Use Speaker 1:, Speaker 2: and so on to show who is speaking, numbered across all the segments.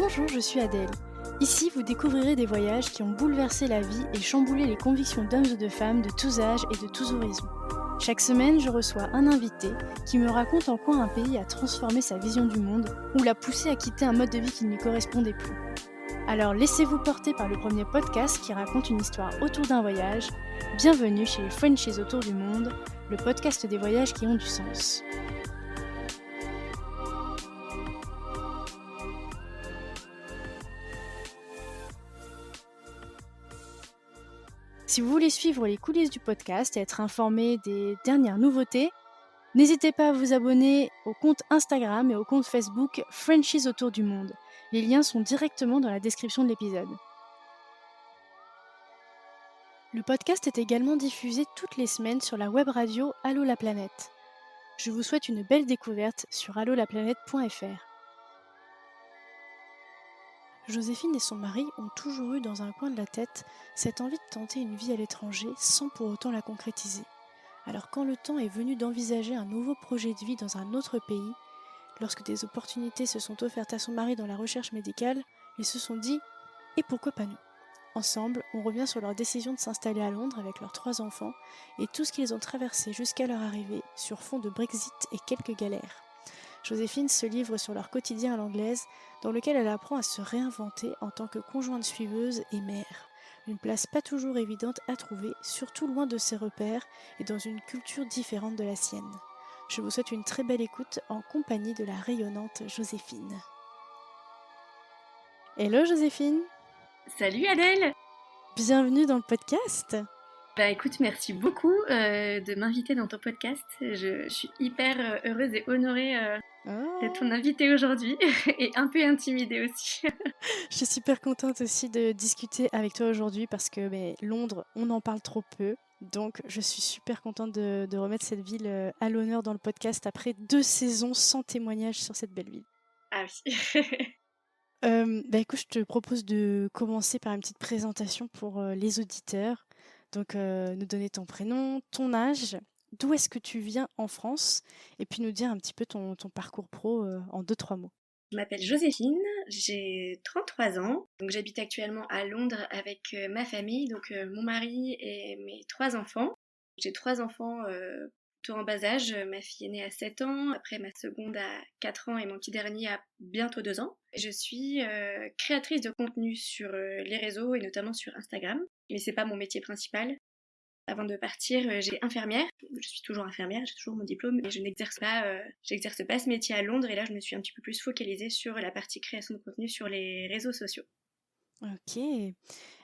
Speaker 1: Bonjour, je suis Adèle. Ici, vous découvrirez des voyages qui ont bouleversé la vie et chamboulé les convictions d'hommes et de femmes de tous âges et de tous horizons. Chaque semaine, je reçois un invité qui me raconte en quoi un pays a transformé sa vision du monde ou l'a poussé à quitter un mode de vie qui ne lui correspondait plus. Alors laissez-vous porter par le premier podcast qui raconte une histoire autour d'un voyage. Bienvenue chez les Frenchies autour du monde, le podcast des voyages qui ont du sens. Si vous voulez suivre les coulisses du podcast et être informé des dernières nouveautés, n'hésitez pas à vous abonner au compte Instagram et au compte Facebook Frenchies autour du monde. Les liens sont directement dans la description de l'épisode. Le podcast est également diffusé toutes les semaines sur la web radio Allô la planète. Je vous souhaite une belle découverte sur allolaplanète.fr. Joséphine et son mari ont toujours eu dans un coin de la tête cette envie de tenter une vie à l'étranger sans pour autant la concrétiser. Alors quand le temps est venu d'envisager un nouveau projet de vie dans un autre pays, lorsque des opportunités se sont offertes à son mari dans la recherche médicale, ils se sont dit « et pourquoi pas nous ?» Ensemble, on revient sur leur décision de s'installer à Londres avec leurs 3 enfants et tout ce qu'ils ont traversé jusqu'à leur arrivée sur fond de Brexit et quelques galères. Joséphine se livre sur leur quotidien à l'anglaise, dans lequel elle apprend à se réinventer en tant que conjointe suiveuse et mère. Une place pas toujours évidente à trouver, surtout loin de ses repères et dans une culture différente de la sienne. Je vous souhaite une très belle écoute en compagnie de la rayonnante Joséphine. Hello Joséphine!
Speaker 2: Salut Adèle!
Speaker 1: Bienvenue dans le podcast!
Speaker 2: Bah écoute, merci beaucoup de m'inviter dans ton podcast. Je suis hyper heureuse et honorée d'être ton invitée aujourd'hui et un peu intimidée aussi.
Speaker 1: Je suis super contente aussi de discuter avec toi aujourd'hui parce que Londres, on en parle trop peu. Donc je suis super contente de remettre cette ville à l'honneur dans le podcast après 2 saisons sans témoignage sur cette belle ville.
Speaker 2: Ah oui.
Speaker 1: Écoute, je te propose de commencer par une petite présentation pour les auditeurs. Donc nous donner ton prénom, ton âge, d'où est-ce que tu viens en France et puis nous dire un petit peu ton parcours pro en 2-3 mots.
Speaker 2: Je m'appelle Joséphine, j'ai 33 ans, donc j'habite actuellement à Londres avec ma famille, donc mon mari et mes 3 enfants. J'ai 3 enfants plutôt en bas âge, ma fille est née à 7 ans, après ma seconde à 4 ans et mon petit dernier à bientôt 2 ans. Je suis créatrice de contenu sur les réseaux et notamment sur Instagram, mais c'est pas mon métier principal. Avant de partir, j'ai infirmière. Je suis toujours infirmière, j'ai toujours mon diplôme, mais je n'exerce pas ce métier à Londres. Et là, je me suis un petit peu plus focalisée sur la partie création de contenu sur les réseaux sociaux.
Speaker 1: Ok,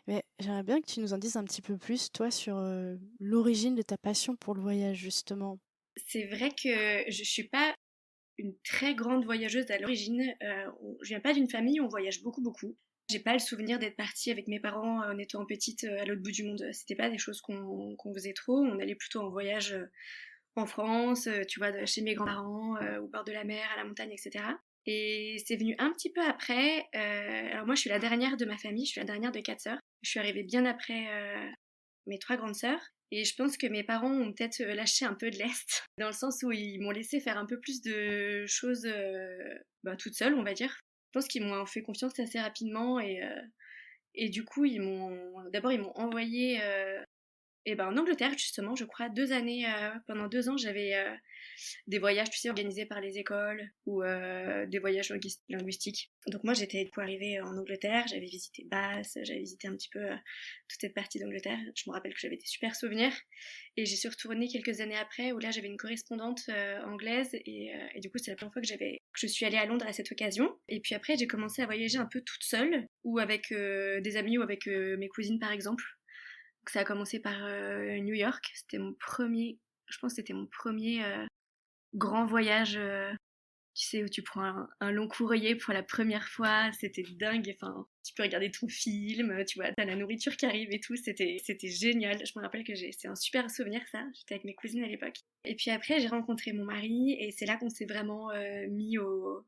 Speaker 1: mais j'aimerais bien que tu nous en dises un petit peu plus, toi, sur l'origine de ta passion pour le voyage, justement.
Speaker 2: C'est vrai que je suis pas une très grande voyageuse à l'origine. Je viens pas d'une famille où on voyage beaucoup, beaucoup. J'ai pas le souvenir d'être partie avec mes parents en étant petite à l'autre bout du monde. C'était pas des choses qu'on faisait trop. On allait plutôt en voyage en France, tu vois, chez mes grands-parents, au bord de la mer, à la montagne, etc. Et c'est venu un petit peu après. Alors moi, je suis la dernière de ma famille. Je suis la dernière de 4 sœurs. Je suis arrivée bien après mes 3 grandes sœurs. Et je pense que mes parents ont peut-être lâché un peu de lest, dans le sens où ils m'ont laissé faire un peu plus de choses toute seule, on va dire. Je pense qu'ils m'ont fait confiance assez rapidement et du coup, ils m'ont envoyé en Angleterre, justement, je crois, 2 années, pendant 2 ans, j'avais des voyages, tu sais, organisés par les écoles ou des voyages linguistiques. Donc moi, j'étais du coup arrivée en Angleterre, j'avais visité Bath, j'avais visité un petit peu toute cette partie d'Angleterre. Je me rappelle que j'avais des super souvenirs. Et j'y suis retournée quelques années après, où là, j'avais une correspondante anglaise et du coup, c'est la première fois que je suis allée à Londres à cette occasion. Et puis après, j'ai commencé à voyager un peu toute seule ou avec des amis ou avec mes cousines, par exemple. Donc ça a commencé par New York. Je pense que c'était mon premier grand voyage, tu sais, où tu prends un long courrier pour la première fois. C'était dingue. Enfin, tu peux regarder ton film, tu vois, t'as la nourriture qui arrive et tout. C'était génial. Je me rappelle que c'est un super souvenir, ça. J'étais avec mes cousines à l'époque. Et puis après, j'ai rencontré mon mari et c'est là qu'on s'est vraiment mis au...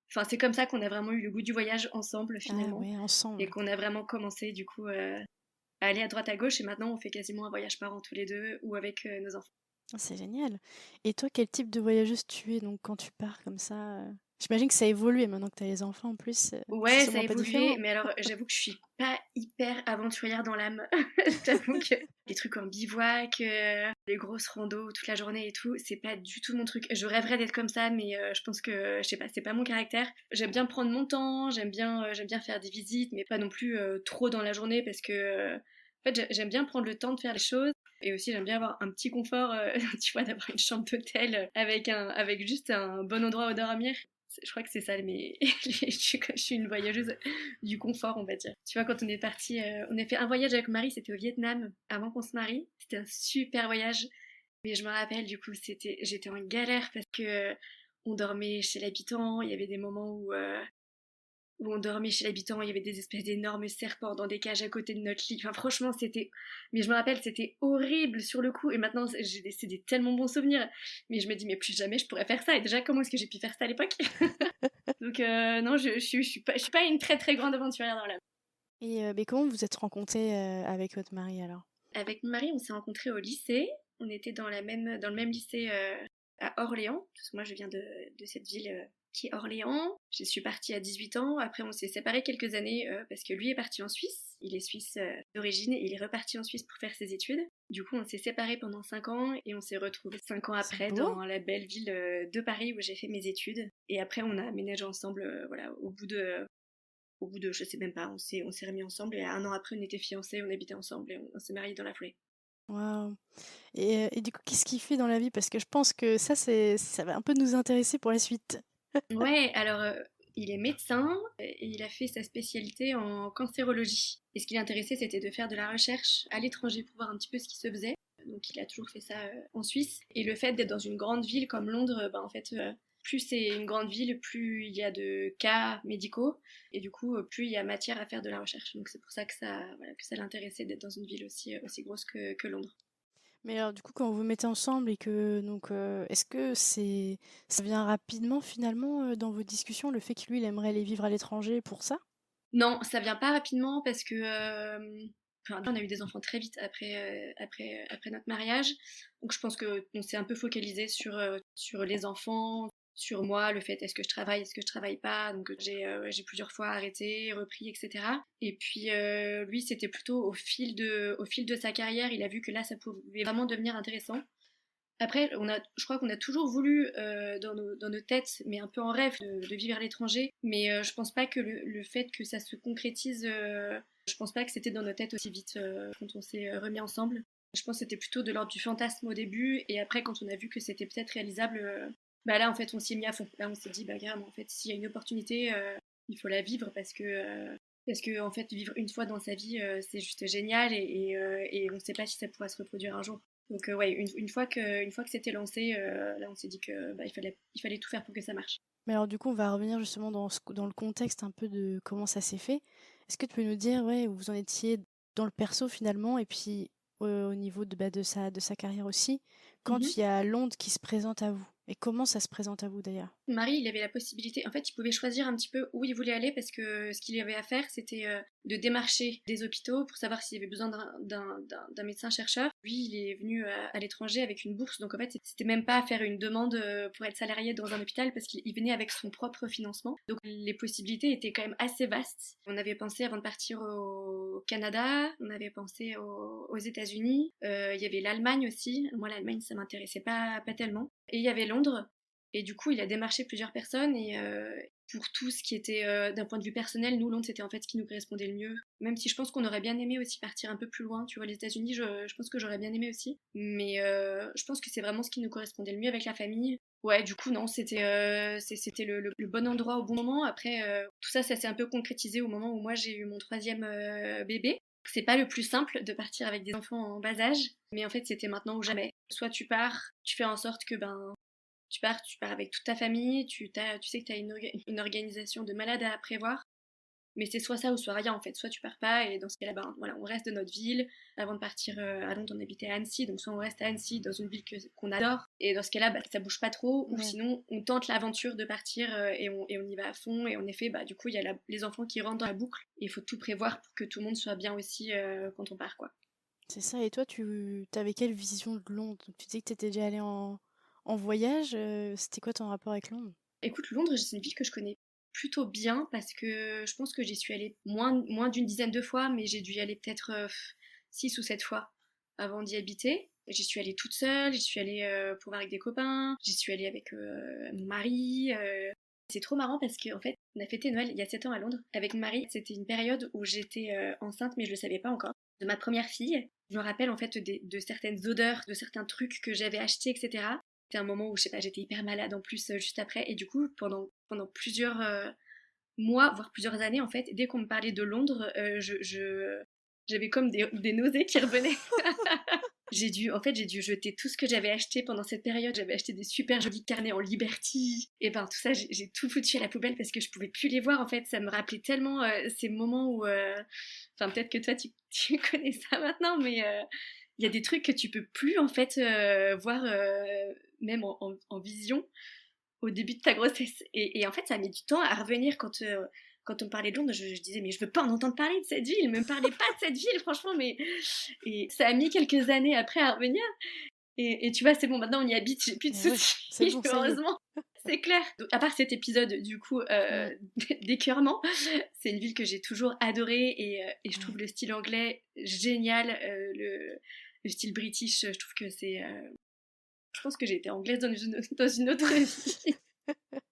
Speaker 2: Enfin, c'est comme ça qu'on a vraiment eu le goût du voyage ensemble, finalement.
Speaker 1: Ah ouais, ensemble.
Speaker 2: Et qu'on a vraiment commencé, du coup, à aller à droite à gauche. Et maintenant, on fait quasiment un voyage par an tous les deux ou avec nos enfants.
Speaker 1: C'est génial. Et toi, quel type de voyageuse tu es donc quand tu pars comme ça J'imagine que ça a évolué maintenant que tu as les enfants en plus, c'est
Speaker 2: Ouais, ça a
Speaker 1: sûrement pas
Speaker 2: évolué,
Speaker 1: différent?
Speaker 2: mais alors j'avoue que je suis pas hyper aventurière dans l'âme. Je t'avoue que les trucs en bivouac, les grosses randos toute la journée et tout, c'est pas du tout mon truc. Je rêverais d'être comme ça, mais je pense que, je sais pas, c'est pas mon caractère. J'aime bien prendre mon temps, j'aime bien faire des visites, mais pas non plus trop dans la journée parce que, en fait, j'aime bien prendre le temps de faire les choses. Et aussi, j'aime bien avoir un petit confort, tu vois, d'avoir une chambre d'hôtel avec juste un bon endroit où dormir. Je crois que c'est ça, mais je suis une voyageuse du confort, on va dire. Tu vois, quand on est parti, on a fait un voyage avec Marie, c'était au Vietnam, avant qu'on se marie. C'était un super voyage. Mais je me rappelle, du coup, j'étais en galère parce que on dormait chez l'habitant. Il y avait des moments où on dormait chez l'habitant, il y avait des espèces d'énormes serpents dans des cages à côté de notre lit. Enfin, franchement, c'était. Mais je me rappelle, c'était horrible sur le coup. Et maintenant, c'est des tellement bons souvenirs. Mais je me dis, mais plus jamais je pourrais faire ça. Et déjà, comment est-ce que j'ai pu faire ça à l'époque? Donc, non, je suis pas une très très grande aventurière dans l'âme.
Speaker 1: Et mais comment vous êtes rencontrés, avec votre mari alors?
Speaker 2: Avec mon mari, on s'est rencontrés au lycée. On était dans le même lycée à Orléans, parce que moi je viens de cette ville qui est Orléans. Je suis partie à 18 ans. Après, on s'est séparés quelques années parce que lui est parti en Suisse. Il est suisse d'origine et il est reparti en Suisse pour faire ses études. Du coup, on s'est séparés pendant 5 ans et on s'est retrouvés 5 ans
Speaker 1: C'est
Speaker 2: après
Speaker 1: beau!
Speaker 2: dans la belle ville de Paris où j'ai fait mes études. Et après, on a aménagé ensemble, voilà, au bout de, je sais même pas, on s'est remis ensemble et un an après, on était fiancés, on habitait ensemble et on s'est mariés dans la foulée.
Speaker 1: Waouh! Et du coup, qu'est-ce qu'il fait dans la vie? Parce que je pense que ça va un peu nous intéresser pour la suite.
Speaker 2: Ouais, alors il est médecin et il a fait sa spécialité en cancérologie. Et ce qui l'intéressait, c'était de faire de la recherche à l'étranger pour voir un petit peu ce qui se faisait. Donc il a toujours fait ça en Suisse. Et le fait d'être dans une grande ville comme Londres, bah, en fait, plus c'est une grande ville, plus il y a de cas médicaux. Et du coup, plus il y a matière à faire de la recherche. Donc c'est pour ça que voilà, que ça l'intéressait d'être dans une ville aussi grosse que Londres.
Speaker 1: Mais alors du coup, quand vous vous mettez ensemble et que donc, est-ce que ça vient rapidement finalement, dans vos discussions, le fait que lui, il aimerait aller vivre à l'étranger pour ça?
Speaker 2: Non, ça vient pas rapidement parce que enfin, on a eu des enfants très vite après notre mariage. Donc je pense que on s'est un peu focalisé sur les enfants, sur moi, le fait est-ce que je travaille pas. Donc j'ai plusieurs fois arrêté, repris, etc. Et puis lui, c'était plutôt au fil de sa carrière, il a vu que là, ça pouvait vraiment devenir intéressant. Après, je crois qu'on a toujours voulu dans nos têtes, mais un peu en rêve, de vivre à l'étranger. Mais je pense pas que le fait que ça se concrétise, je pense pas que c'était dans nos têtes aussi vite quand on s'est remis ensemble. Je pense que c'était plutôt de l'ordre du fantasme au début, et après, quand on a vu que c'était peut-être réalisable, bah là, en fait, on s'y est mis à fond. Là, on s'est dit, bah carrément, en fait, s'il y a une opportunité, il faut la vivre parce que en fait, vivre une fois dans sa vie, c'est juste génial, et on ne sait pas si ça pourra se reproduire un jour. Donc ouais, une fois que c'était lancé, là on s'est dit que bah, il fallait tout faire pour que ça marche.
Speaker 1: Mais alors du coup, on va revenir justement dans le contexte un peu de comment ça s'est fait. Est-ce que tu peux nous dire, ouais, où vous en étiez dans le perso finalement et puis, au niveau de sa carrière aussi, quand il y a Londres qui se présente à vous? Et comment ça se présente à vous d'ailleurs?
Speaker 2: Marie, il avait la possibilité, en fait, il pouvait choisir un petit peu où il voulait aller parce que ce qu'il y avait à faire, c'était de démarcher des hôpitaux pour savoir s'il y avait besoin d'un médecin-chercheur. Lui, il est venu à l'étranger avec une bourse, donc en fait, c'était même pas faire une demande pour être salarié dans un hôpital parce qu'il venait avec son propre financement. Donc les possibilités étaient quand même assez vastes. On avait pensé avant de partir au Canada, on avait pensé aux États-Unis, il y avait l'Allemagne aussi. Moi, l'Allemagne, ça m'intéressait pas tellement. Et il y avait Londres. Et du coup, il a démarché plusieurs personnes et pour tout ce qui était d'un point de vue personnel, nous, Londres, c'était en fait ce qui nous correspondait le mieux. Même si je pense qu'on aurait bien aimé aussi partir un peu plus loin, tu vois, les États-Unis, je pense que j'aurais bien aimé aussi. Mais je pense que c'est vraiment ce qui nous correspondait le mieux avec la famille. Ouais, du coup, non, c'était le bon endroit au bon moment. Après, tout ça, ça s'est un peu concrétisé au moment où moi j'ai eu mon troisième bébé. C'est pas le plus simple de partir avec des enfants en bas âge, mais en fait, c'était maintenant ou jamais. Soit tu pars, tu fais en sorte que ben tu pars avec toute ta famille, tu sais que tu as une organisation de malade à prévoir, mais c'est soit ça ou soit rien en fait. Soit tu pars pas, et dans ce cas-là, ben, voilà, on reste de notre ville. Avant de partir à Londres, on habitait à Annecy, donc soit on reste à Annecy, dans une ville qu'on adore, et dans ce cas-là, bah, ça bouge pas trop, ou
Speaker 1: Ouais.
Speaker 2: sinon on tente l'aventure de partir et on y va à fond, et en effet, bah, du coup, il y a les enfants qui rentrent dans la boucle, et il faut tout prévoir pour que tout le monde soit bien aussi quand on part, quoi.
Speaker 1: C'est ça. Et toi, tu avais quelle vision de Londres? Donc, tu disais que tu étais déjà allé en voyage. C'était quoi ton rapport avec Londres?
Speaker 2: Écoute, Londres, c'est une ville que je connais plutôt bien parce que je pense que j'y suis allée moins d'une dizaine de fois, mais j'ai dû y aller peut-être 6 ou 7 fois avant d'y habiter. J'y suis allée toute seule, j'y suis allée pour voir avec des copains, j'y suis allée avec mon mari. C'est trop marrant parce qu'en fait, on a fêté Noël il y a 7 ans à Londres avec mon mari. C'était une période où j'étais enceinte, mais je le savais pas encore, de ma première fille. Je me rappelle en fait de certaines odeurs, de certains trucs que j'avais achetés, etc. C'était un moment où, je sais pas, j'étais hyper malade en plus juste après. Et du coup, pendant plusieurs mois, voire plusieurs années, en fait, dès qu'on me parlait de Londres, j'avais comme des nausées qui revenaient. J'ai dû jeter tout ce que j'avais acheté pendant cette période. J'avais acheté des super jolis carnets en Liberty. Et ben, tout ça, j'ai tout foutu à la poubelle parce que je pouvais plus les voir, en fait. Ça me rappelait tellement ces moments où... Enfin, peut-être que toi, tu connais ça maintenant, mais il y a des trucs que tu peux plus, en fait, voir même en vision au début de ta grossesse. Et en fait, ça a mis du temps à revenir quand on me parlait de Londres. Je disais, mais je veux pas en entendre parler de cette ville. Ne me parlez pas de cette ville, franchement. Et ça a mis quelques années après à revenir. Et tu vois, c'est bon, maintenant on y habite, j'ai plus de
Speaker 1: Ouais,
Speaker 2: soucis,
Speaker 1: c'est bon, ça y est.
Speaker 2: heureusement. C'est clair. Donc, à part cet épisode, du coup,
Speaker 1: Mm,
Speaker 2: d'écœurement, c'est une ville que j'ai toujours adorée et je
Speaker 1: ouais.
Speaker 2: trouve le style anglais génial. Le style british, je trouve que c'est. Je pense que j'ai été anglaise dans une autre vie.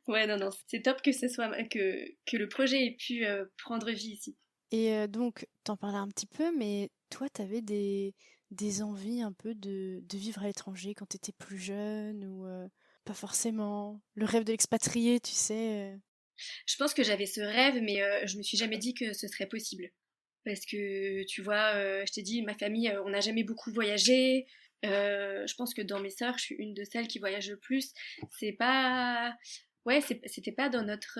Speaker 2: Ouais, non, non, c'est top que que le projet ait pu prendre vie ici.
Speaker 1: Et donc, t'en parlais un petit peu, mais toi, t'avais des envies un peu de vivre à l'étranger quand t'étais plus jeune ou pas forcément. Le rêve de l'expatrié, tu sais.
Speaker 2: Je pense que j'avais ce rêve, mais je me suis jamais dit que ce serait possible. Parce que, tu vois, je t'ai dit, ma famille, on n'a jamais beaucoup voyagé. Je pense que dans mes sœurs, je suis une de celles qui voyage le plus. C'est pas... Ouais, c'était pas dans notre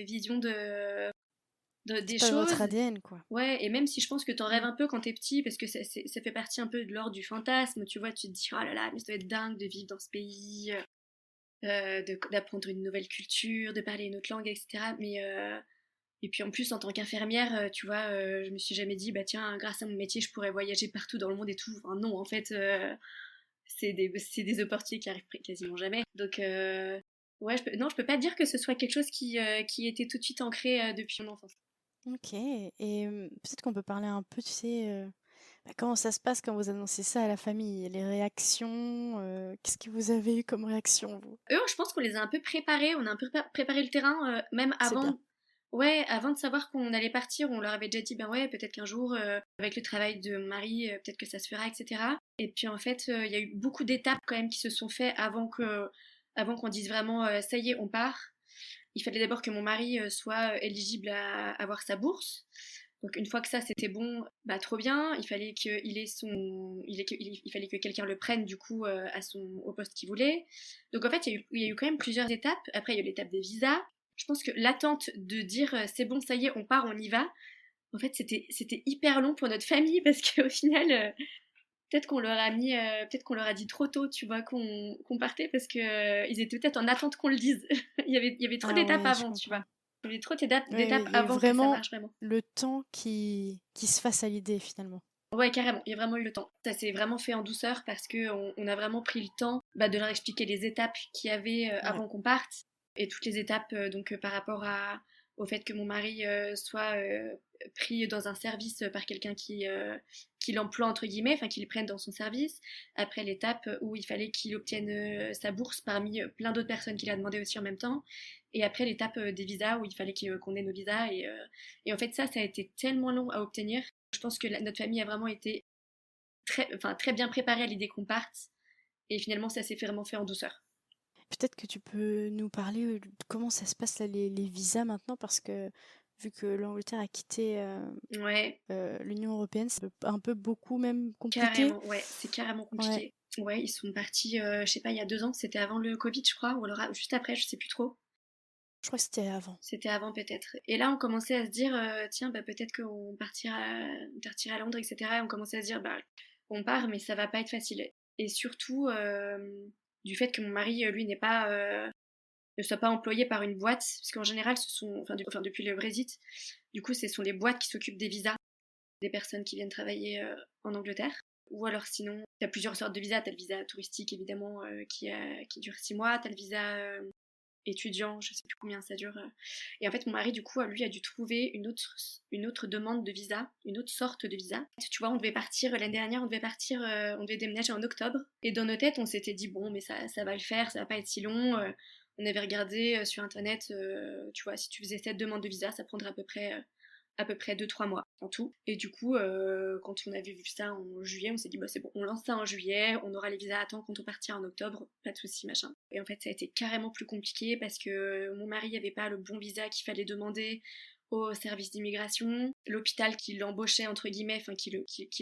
Speaker 2: vision
Speaker 1: C'est
Speaker 2: des
Speaker 1: pas dans votre
Speaker 2: choses.
Speaker 1: ADN, quoi.
Speaker 2: Ouais, et même si je pense que t'en rêves
Speaker 1: Mm.
Speaker 2: un peu quand t'es petit, parce que ça fait partie un peu de l'ordre du fantasme, tu vois, tu te dis, oh là là, mais ça doit être dingue de vivre dans ce pays, d'apprendre une nouvelle culture, de parler une autre langue, etc. Et puis en plus, en tant qu'infirmière, tu vois, je me suis jamais dit, bah tiens, grâce à mon métier, je pourrais voyager partout dans le monde et tout. Enfin, non, en fait, c'est des opportunités qui arrivent quasiment jamais. Donc, ouais, non, je peux pas dire que ce soit quelque chose qui était tout de suite ancré depuis mon enfance.
Speaker 1: Ok. Et peut-être qu'on peut parler un peu, tu sais, bah, comment ça se passe quand vous annoncez ça à la famille? Les réactions, qu'est-ce que vous avez eu comme réaction, vous?
Speaker 2: Eux, je pense qu'on les a un peu préparés, on a un peu préparé le terrain, même
Speaker 1: C'est bien.
Speaker 2: avant. Ouais, avant de savoir qu'on allait partir, on leur avait déjà dit, ben ouais, peut-être qu'un jour, avec le travail de mon mari, peut-être que ça se fera, etc. Et puis en fait, il y a eu beaucoup d'étapes quand même qui se sont faites avant qu'on dise vraiment, ça y est, on part. Il fallait d'abord que mon mari soit éligible à avoir sa bourse. Donc une fois que ça c'était bon, bah trop bien. Il fallait qu'il ait son, il fallait que quelqu'un le prenne du coup au poste qu'il voulait. Donc en fait il y a eu quand même plusieurs étapes. Après il y a eu l'étape des visas. Je pense que l'attente de dire c'est bon, ça y est, on part, on y va. En fait c'était hyper long pour notre famille parce qu'au final peut-être qu'on leur a dit trop tôt, tu vois, qu'on partait parce que ils étaient peut-être en attente qu'on le dise. Il y avait trop
Speaker 1: Ah
Speaker 2: d'étapes
Speaker 1: ouais, je
Speaker 2: avant, tu vois.
Speaker 1: comprends.
Speaker 2: Il y avait trop d'étapes
Speaker 1: Il y a eu
Speaker 2: avant que ça
Speaker 1: vraiment
Speaker 2: marche vraiment.
Speaker 1: le temps qui se fasse à l'idée, finalement.
Speaker 2: Ouais, carrément, il y a vraiment eu le temps. Ça s'est vraiment fait en douceur parce que on a vraiment pris le temps de leur expliquer les étapes qu'il y avait
Speaker 1: Ouais.
Speaker 2: avant qu'on parte et toutes les étapes par rapport au fait que mon mari soit pris dans un service par quelqu'un qui l'emploie entre guillemets, enfin qui le prenne dans son service. Après l'étape où il fallait qu'il obtienne sa bourse parmi plein d'autres personnes qui l'a demandé aussi en même temps. Et après l'étape des visas où il fallait qu'on ait nos visas et en fait ça a été tellement long à obtenir. Je pense que notre famille a vraiment été très bien préparée à l'idée qu'on parte. Et finalement, ça s'est vraiment fait en douceur.
Speaker 1: Peut-être que tu peux nous parler de comment ça se passe là, les visas maintenant, parce que vu que l'Angleterre a quitté
Speaker 2: Ouais,
Speaker 1: l'Union européenne, c'est un peu beaucoup même compliqué.
Speaker 2: carrément. Ouais, c'est carrément
Speaker 1: Ouais,
Speaker 2: compliqué. Ouais, ils sont partis, je sais pas, il y a 2 ans. C'était avant le Covid, je crois, ou alors juste après, je sais plus trop.
Speaker 1: je crois que c'était avant.
Speaker 2: C'était avant peut-être. Et là, on commençait à se dire, tiens, bah, peut-être on partira à Londres, etc. Et on commençait à se dire, bah, on part, mais ça va pas être facile. Et surtout, du fait que mon mari, lui, ne soit pas employé par une boîte, parce qu'en général, depuis le Brexit, du coup, ce sont les boîtes qui s'occupent des visas des personnes qui viennent travailler en Angleterre. Ou alors sinon, tu as plusieurs sortes de visas. Tu as le visa touristique, évidemment, qui dure 6 mois. Tu as le visa étudiant, je sais plus combien ça dure. Et en fait, mon mari, du coup, lui a dû trouver une autre demande de visa, une autre sorte de visa. Tu vois, on devait partir l'année dernière, on devait déménager en octobre. Et dans nos têtes, on s'était dit, bon, mais ça va le faire, ça va pas être si long. On avait regardé sur internet, tu vois, si tu faisais cette demande de visa, ça prendrait à peu près 2-3 mois en tout. Et du coup, quand on avait vu ça en juillet, on s'est dit, bah c'est bon, on lance ça en juillet, on aura les visas à temps quand on partira en octobre, pas de soucis, machin. Et en fait, ça a été carrément plus compliqué parce que mon mari n'avait pas le bon visa qu'il fallait demander au service d'immigration. L'hôpital qui l'embauchait, entre guillemets, enfin qui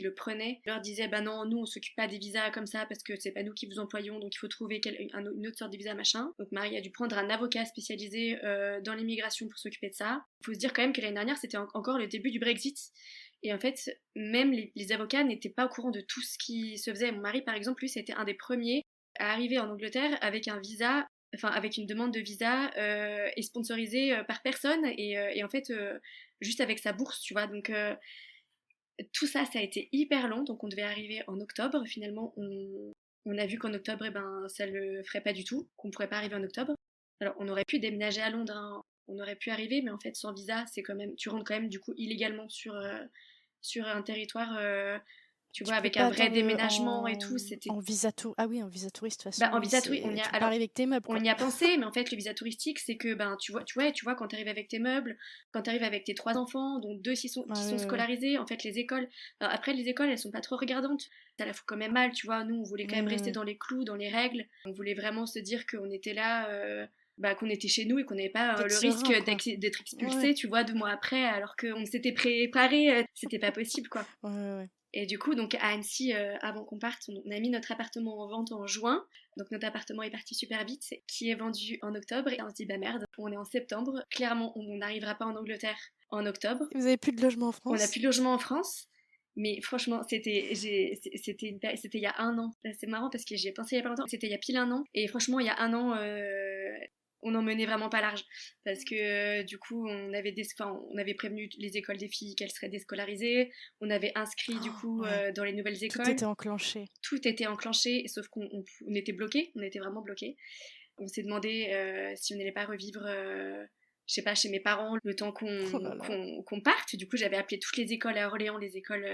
Speaker 2: le prenait, leur disait bah non, nous on s'occupe pas des visas comme ça parce que c'est pas nous qui vous employons, donc il faut trouver une autre sorte de visa, machin. Donc Marie a dû prendre un avocat spécialisé dans l'immigration pour s'occuper de ça. Il faut se dire quand même que l'année dernière c'était encore le début du Brexit. Et en fait, même les avocats n'étaient pas au courant de tout ce qui se faisait. Mon mari, par exemple, lui, c'était un des premiers à arriver en Angleterre avec un visa, enfin avec une demande de visa et sponsorisée par personne et en fait juste avec sa bourse, tu vois. Donc tout ça, ça a été hyper long. Donc on devait arriver en octobre. Finalement, on a vu qu'en octobre, eh ben, ça le ferait pas du tout, qu'on pourrait pas arriver en octobre. Alors on aurait pu déménager à Londres, hein. On aurait pu arriver, mais en fait sans visa, c'est quand même, tu rentres quand même du coup illégalement sur un territoire. Tu
Speaker 1: Tu
Speaker 2: vois,
Speaker 1: peux
Speaker 2: avec
Speaker 1: pas
Speaker 2: un vrai
Speaker 1: attendre
Speaker 2: déménagement et tout, c'était.
Speaker 1: en visa ah oui, en visa touriste de toute
Speaker 2: Bah,
Speaker 1: façon,
Speaker 2: en
Speaker 1: oui,
Speaker 2: visa touriste,
Speaker 1: tu peux pas arriver avec tes meubles
Speaker 2: on
Speaker 1: quoi.
Speaker 2: y a pensé, mais en fait, le visa touristique, c'est que, ben, tu vois, quand t'arrives avec tes meubles, quand t'arrives avec tes 3 enfants, dont deux qui
Speaker 1: Ouais,
Speaker 2: sont
Speaker 1: ouais, ouais.
Speaker 2: scolarisés, en fait, les écoles. Alors, après, les écoles, elles sont pas trop regardantes. Ça la fout quand même mal, tu vois. Nous, on voulait quand
Speaker 1: Ouais,
Speaker 2: même
Speaker 1: ouais,
Speaker 2: rester
Speaker 1: ouais.
Speaker 2: dans les clous, dans les règles. On voulait vraiment se dire qu'on était là, bah, qu'on était chez nous et qu'on n'avait pas
Speaker 1: D'être
Speaker 2: le risque
Speaker 1: serein quoi.
Speaker 2: d'être
Speaker 1: Ouais,
Speaker 2: expulsé,
Speaker 1: ouais.
Speaker 2: tu vois, 2 mois après, alors qu'on s'était préparé. C'était pas possible, quoi.
Speaker 1: Ouais, ouais, ouais.
Speaker 2: Et du coup, donc à Annecy, avant qu'on parte, on a mis notre appartement en vente en juin. Donc notre appartement est parti super vite, qui est vendu en octobre. Et on se dit, bah merde, on est en septembre. Clairement, on n'arrivera pas en Angleterre en octobre.
Speaker 1: Vous avez plus de logement en
Speaker 2: On n'a plus
Speaker 1: France?
Speaker 2: de logement en France. Mais franchement, c'était il y a un an. C'est marrant parce que j'y ai pensé il y a pas longtemps. C'était il y a pile un an. Et franchement, il y a un an, on n'en menait vraiment pas large. Parce que du coup, on avait prévenu les écoles des filles qu'elles seraient déscolarisées. On avait inscrit du coup
Speaker 1: Ouais,
Speaker 2: dans les nouvelles
Speaker 1: tout
Speaker 2: écoles.
Speaker 1: était enclenché.
Speaker 2: Tout était enclenché, sauf on était bloqués. On était vraiment bloqués. On s'est demandé si on n'allait pas revivre. Je sais pas, chez mes parents, le temps
Speaker 1: Oh là là.
Speaker 2: qu'on parte. Du coup, j'avais appelé toutes les écoles à Orléans, les écoles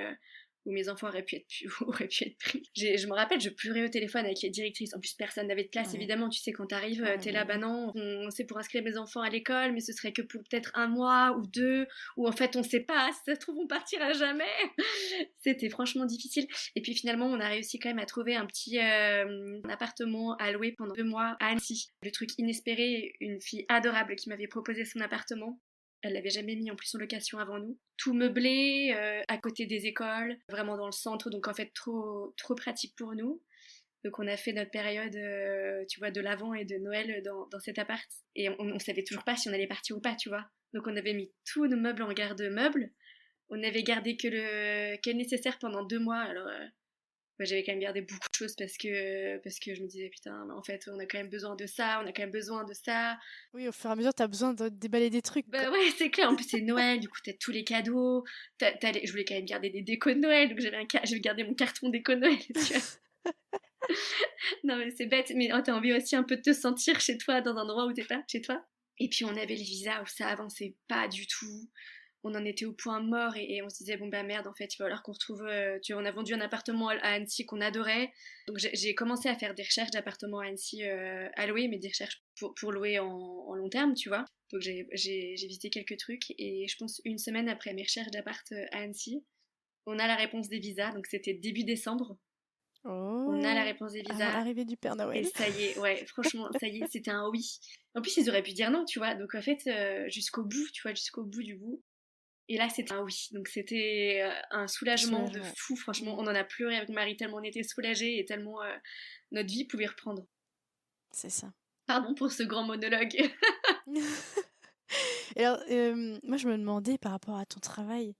Speaker 2: où mes enfants auraient pu être pris. Je me rappelle, je pleurais au téléphone avec les directrices. En plus, personne n'avait de place,
Speaker 1: Ouais.
Speaker 2: évidemment. Tu sais, quand t'arrives,
Speaker 1: Ouais,
Speaker 2: t'es
Speaker 1: ouais,
Speaker 2: là, bah
Speaker 1: ouais.
Speaker 2: non, c'est pour inscrire mes enfants à l'école, mais ce serait que pour peut-être un mois ou deux, ou en fait, on sait pas, si ça se trouve, on partira jamais. C'était franchement difficile. Et puis finalement, on a réussi quand même à trouver un petit appartement à louer pendant 2 mois à Annecy. Le truc inespéré, une fille adorable qui m'avait proposé son appartement. Elle l'avait jamais mis en plus en location avant nous. Tout meublé, à côté des écoles, vraiment dans le centre, donc en fait trop pratique pour nous. Donc on a fait notre période, tu vois, de l'Avent et de Noël dans cet appart. Et on savait toujours pas si on allait partir ou pas, tu vois. Donc on avait mis tous nos meubles en garde-meubles. On avait gardé que le nécessaire pendant 2 mois. Alors moi, j'avais quand même gardé beaucoup de choses parce que je me disais putain, mais en fait on a quand même besoin de ça, on a quand même besoin de ça.
Speaker 1: Oui, au fur et à mesure, t'as besoin de déballer des trucs, quoi.
Speaker 2: Bah ouais, c'est clair. En plus, c'est Noël, du coup, t'as tous les cadeaux. Je voulais quand même garder des décos de Noël, donc j'avais gardé mon carton déco de Noël, tu vois. Non, mais c'est bête, mais oh, t'as envie aussi un peu de te sentir chez toi, dans un endroit où t'es pas chez toi. Et puis, on avait les visas où ça avançait pas du tout. On en était au point mort et on se disait, bon bah merde, en fait, il va falloir qu'on retrouve. Tu vois, on a vendu un appartement à Annecy qu'on adorait. Donc, j'ai commencé à faire des recherches d'appartements à Annecy à louer, mais des recherches pour louer en long terme, tu vois. Donc j'ai visité quelques trucs et je pense une semaine après mes recherches d'appart à Annecy, on a la réponse des visas, donc c'était début décembre. On a la
Speaker 1: Oh,
Speaker 2: réponse des
Speaker 1: avant
Speaker 2: visas
Speaker 1: l'arrivée du Père
Speaker 2: et
Speaker 1: Noël.
Speaker 2: ça y est, ouais, franchement, ça y est, c'était un oui. En plus, ils auraient pu dire non, tu vois, donc en fait, jusqu'au bout, tu vois, jusqu'au bout du bout. Et là, c'était un oui, donc c'était un soulagement de
Speaker 1: Soulagement.
Speaker 2: fou, franchement,
Speaker 1: Mm.
Speaker 2: on en a pleuré avec Marie tellement on était soulagés et tellement notre vie pouvait reprendre.
Speaker 1: C'est ça.
Speaker 2: Pardon pour ce grand monologue.
Speaker 1: Et alors, moi, je me demandais par rapport à ton travail,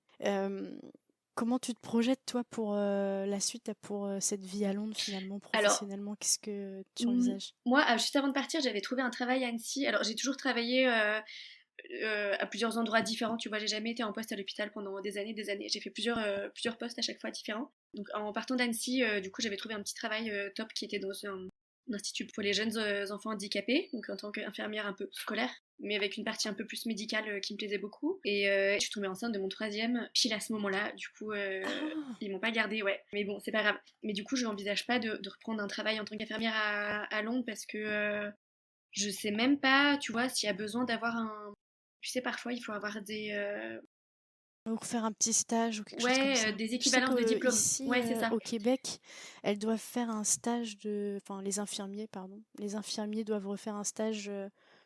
Speaker 1: comment tu te projettes, toi, pour la suite, là, pour cette vie à Londres, finalement,
Speaker 2: Alors,
Speaker 1: professionnellement? Qu'est-ce que tu envisages?
Speaker 2: moi, juste avant de partir, j'avais trouvé un travail à Annecy. Alors, j'ai toujours travaillé à plusieurs endroits différents. Tu vois, j'ai jamais été en poste à l'hôpital pendant des années, des années. J'ai fait plusieurs postes à chaque fois différents. Donc, en partant d'Annecy, du coup, j'avais trouvé un petit travail top qui était un institut pour les jeunes enfants handicapés, donc en tant qu'infirmière un peu scolaire, mais avec une partie un peu plus médicale qui me plaisait beaucoup. Et je suis tombée enceinte de mon troisième pile à ce moment-là. Du coup,
Speaker 1: Ah,
Speaker 2: ils m'ont pas gardée, ouais. Mais bon, c'est pas grave. Mais du coup, je n'envisage pas de reprendre un travail en tant qu'infirmière à Londres parce que je sais même pas, tu vois, s'il y a besoin d'avoir un. Tu sais, parfois, il faut avoir
Speaker 1: ou faire un petit stage ou quelque chose comme
Speaker 2: ouais,
Speaker 1: ça.
Speaker 2: des
Speaker 1: Je sais
Speaker 2: équivalences de diplômes.
Speaker 1: qu'ici,
Speaker 2: Ouais, c'est ça.
Speaker 1: au Québec, elles doivent faire un stage de... Enfin, les infirmiers, pardon. Les infirmiers doivent refaire un stage,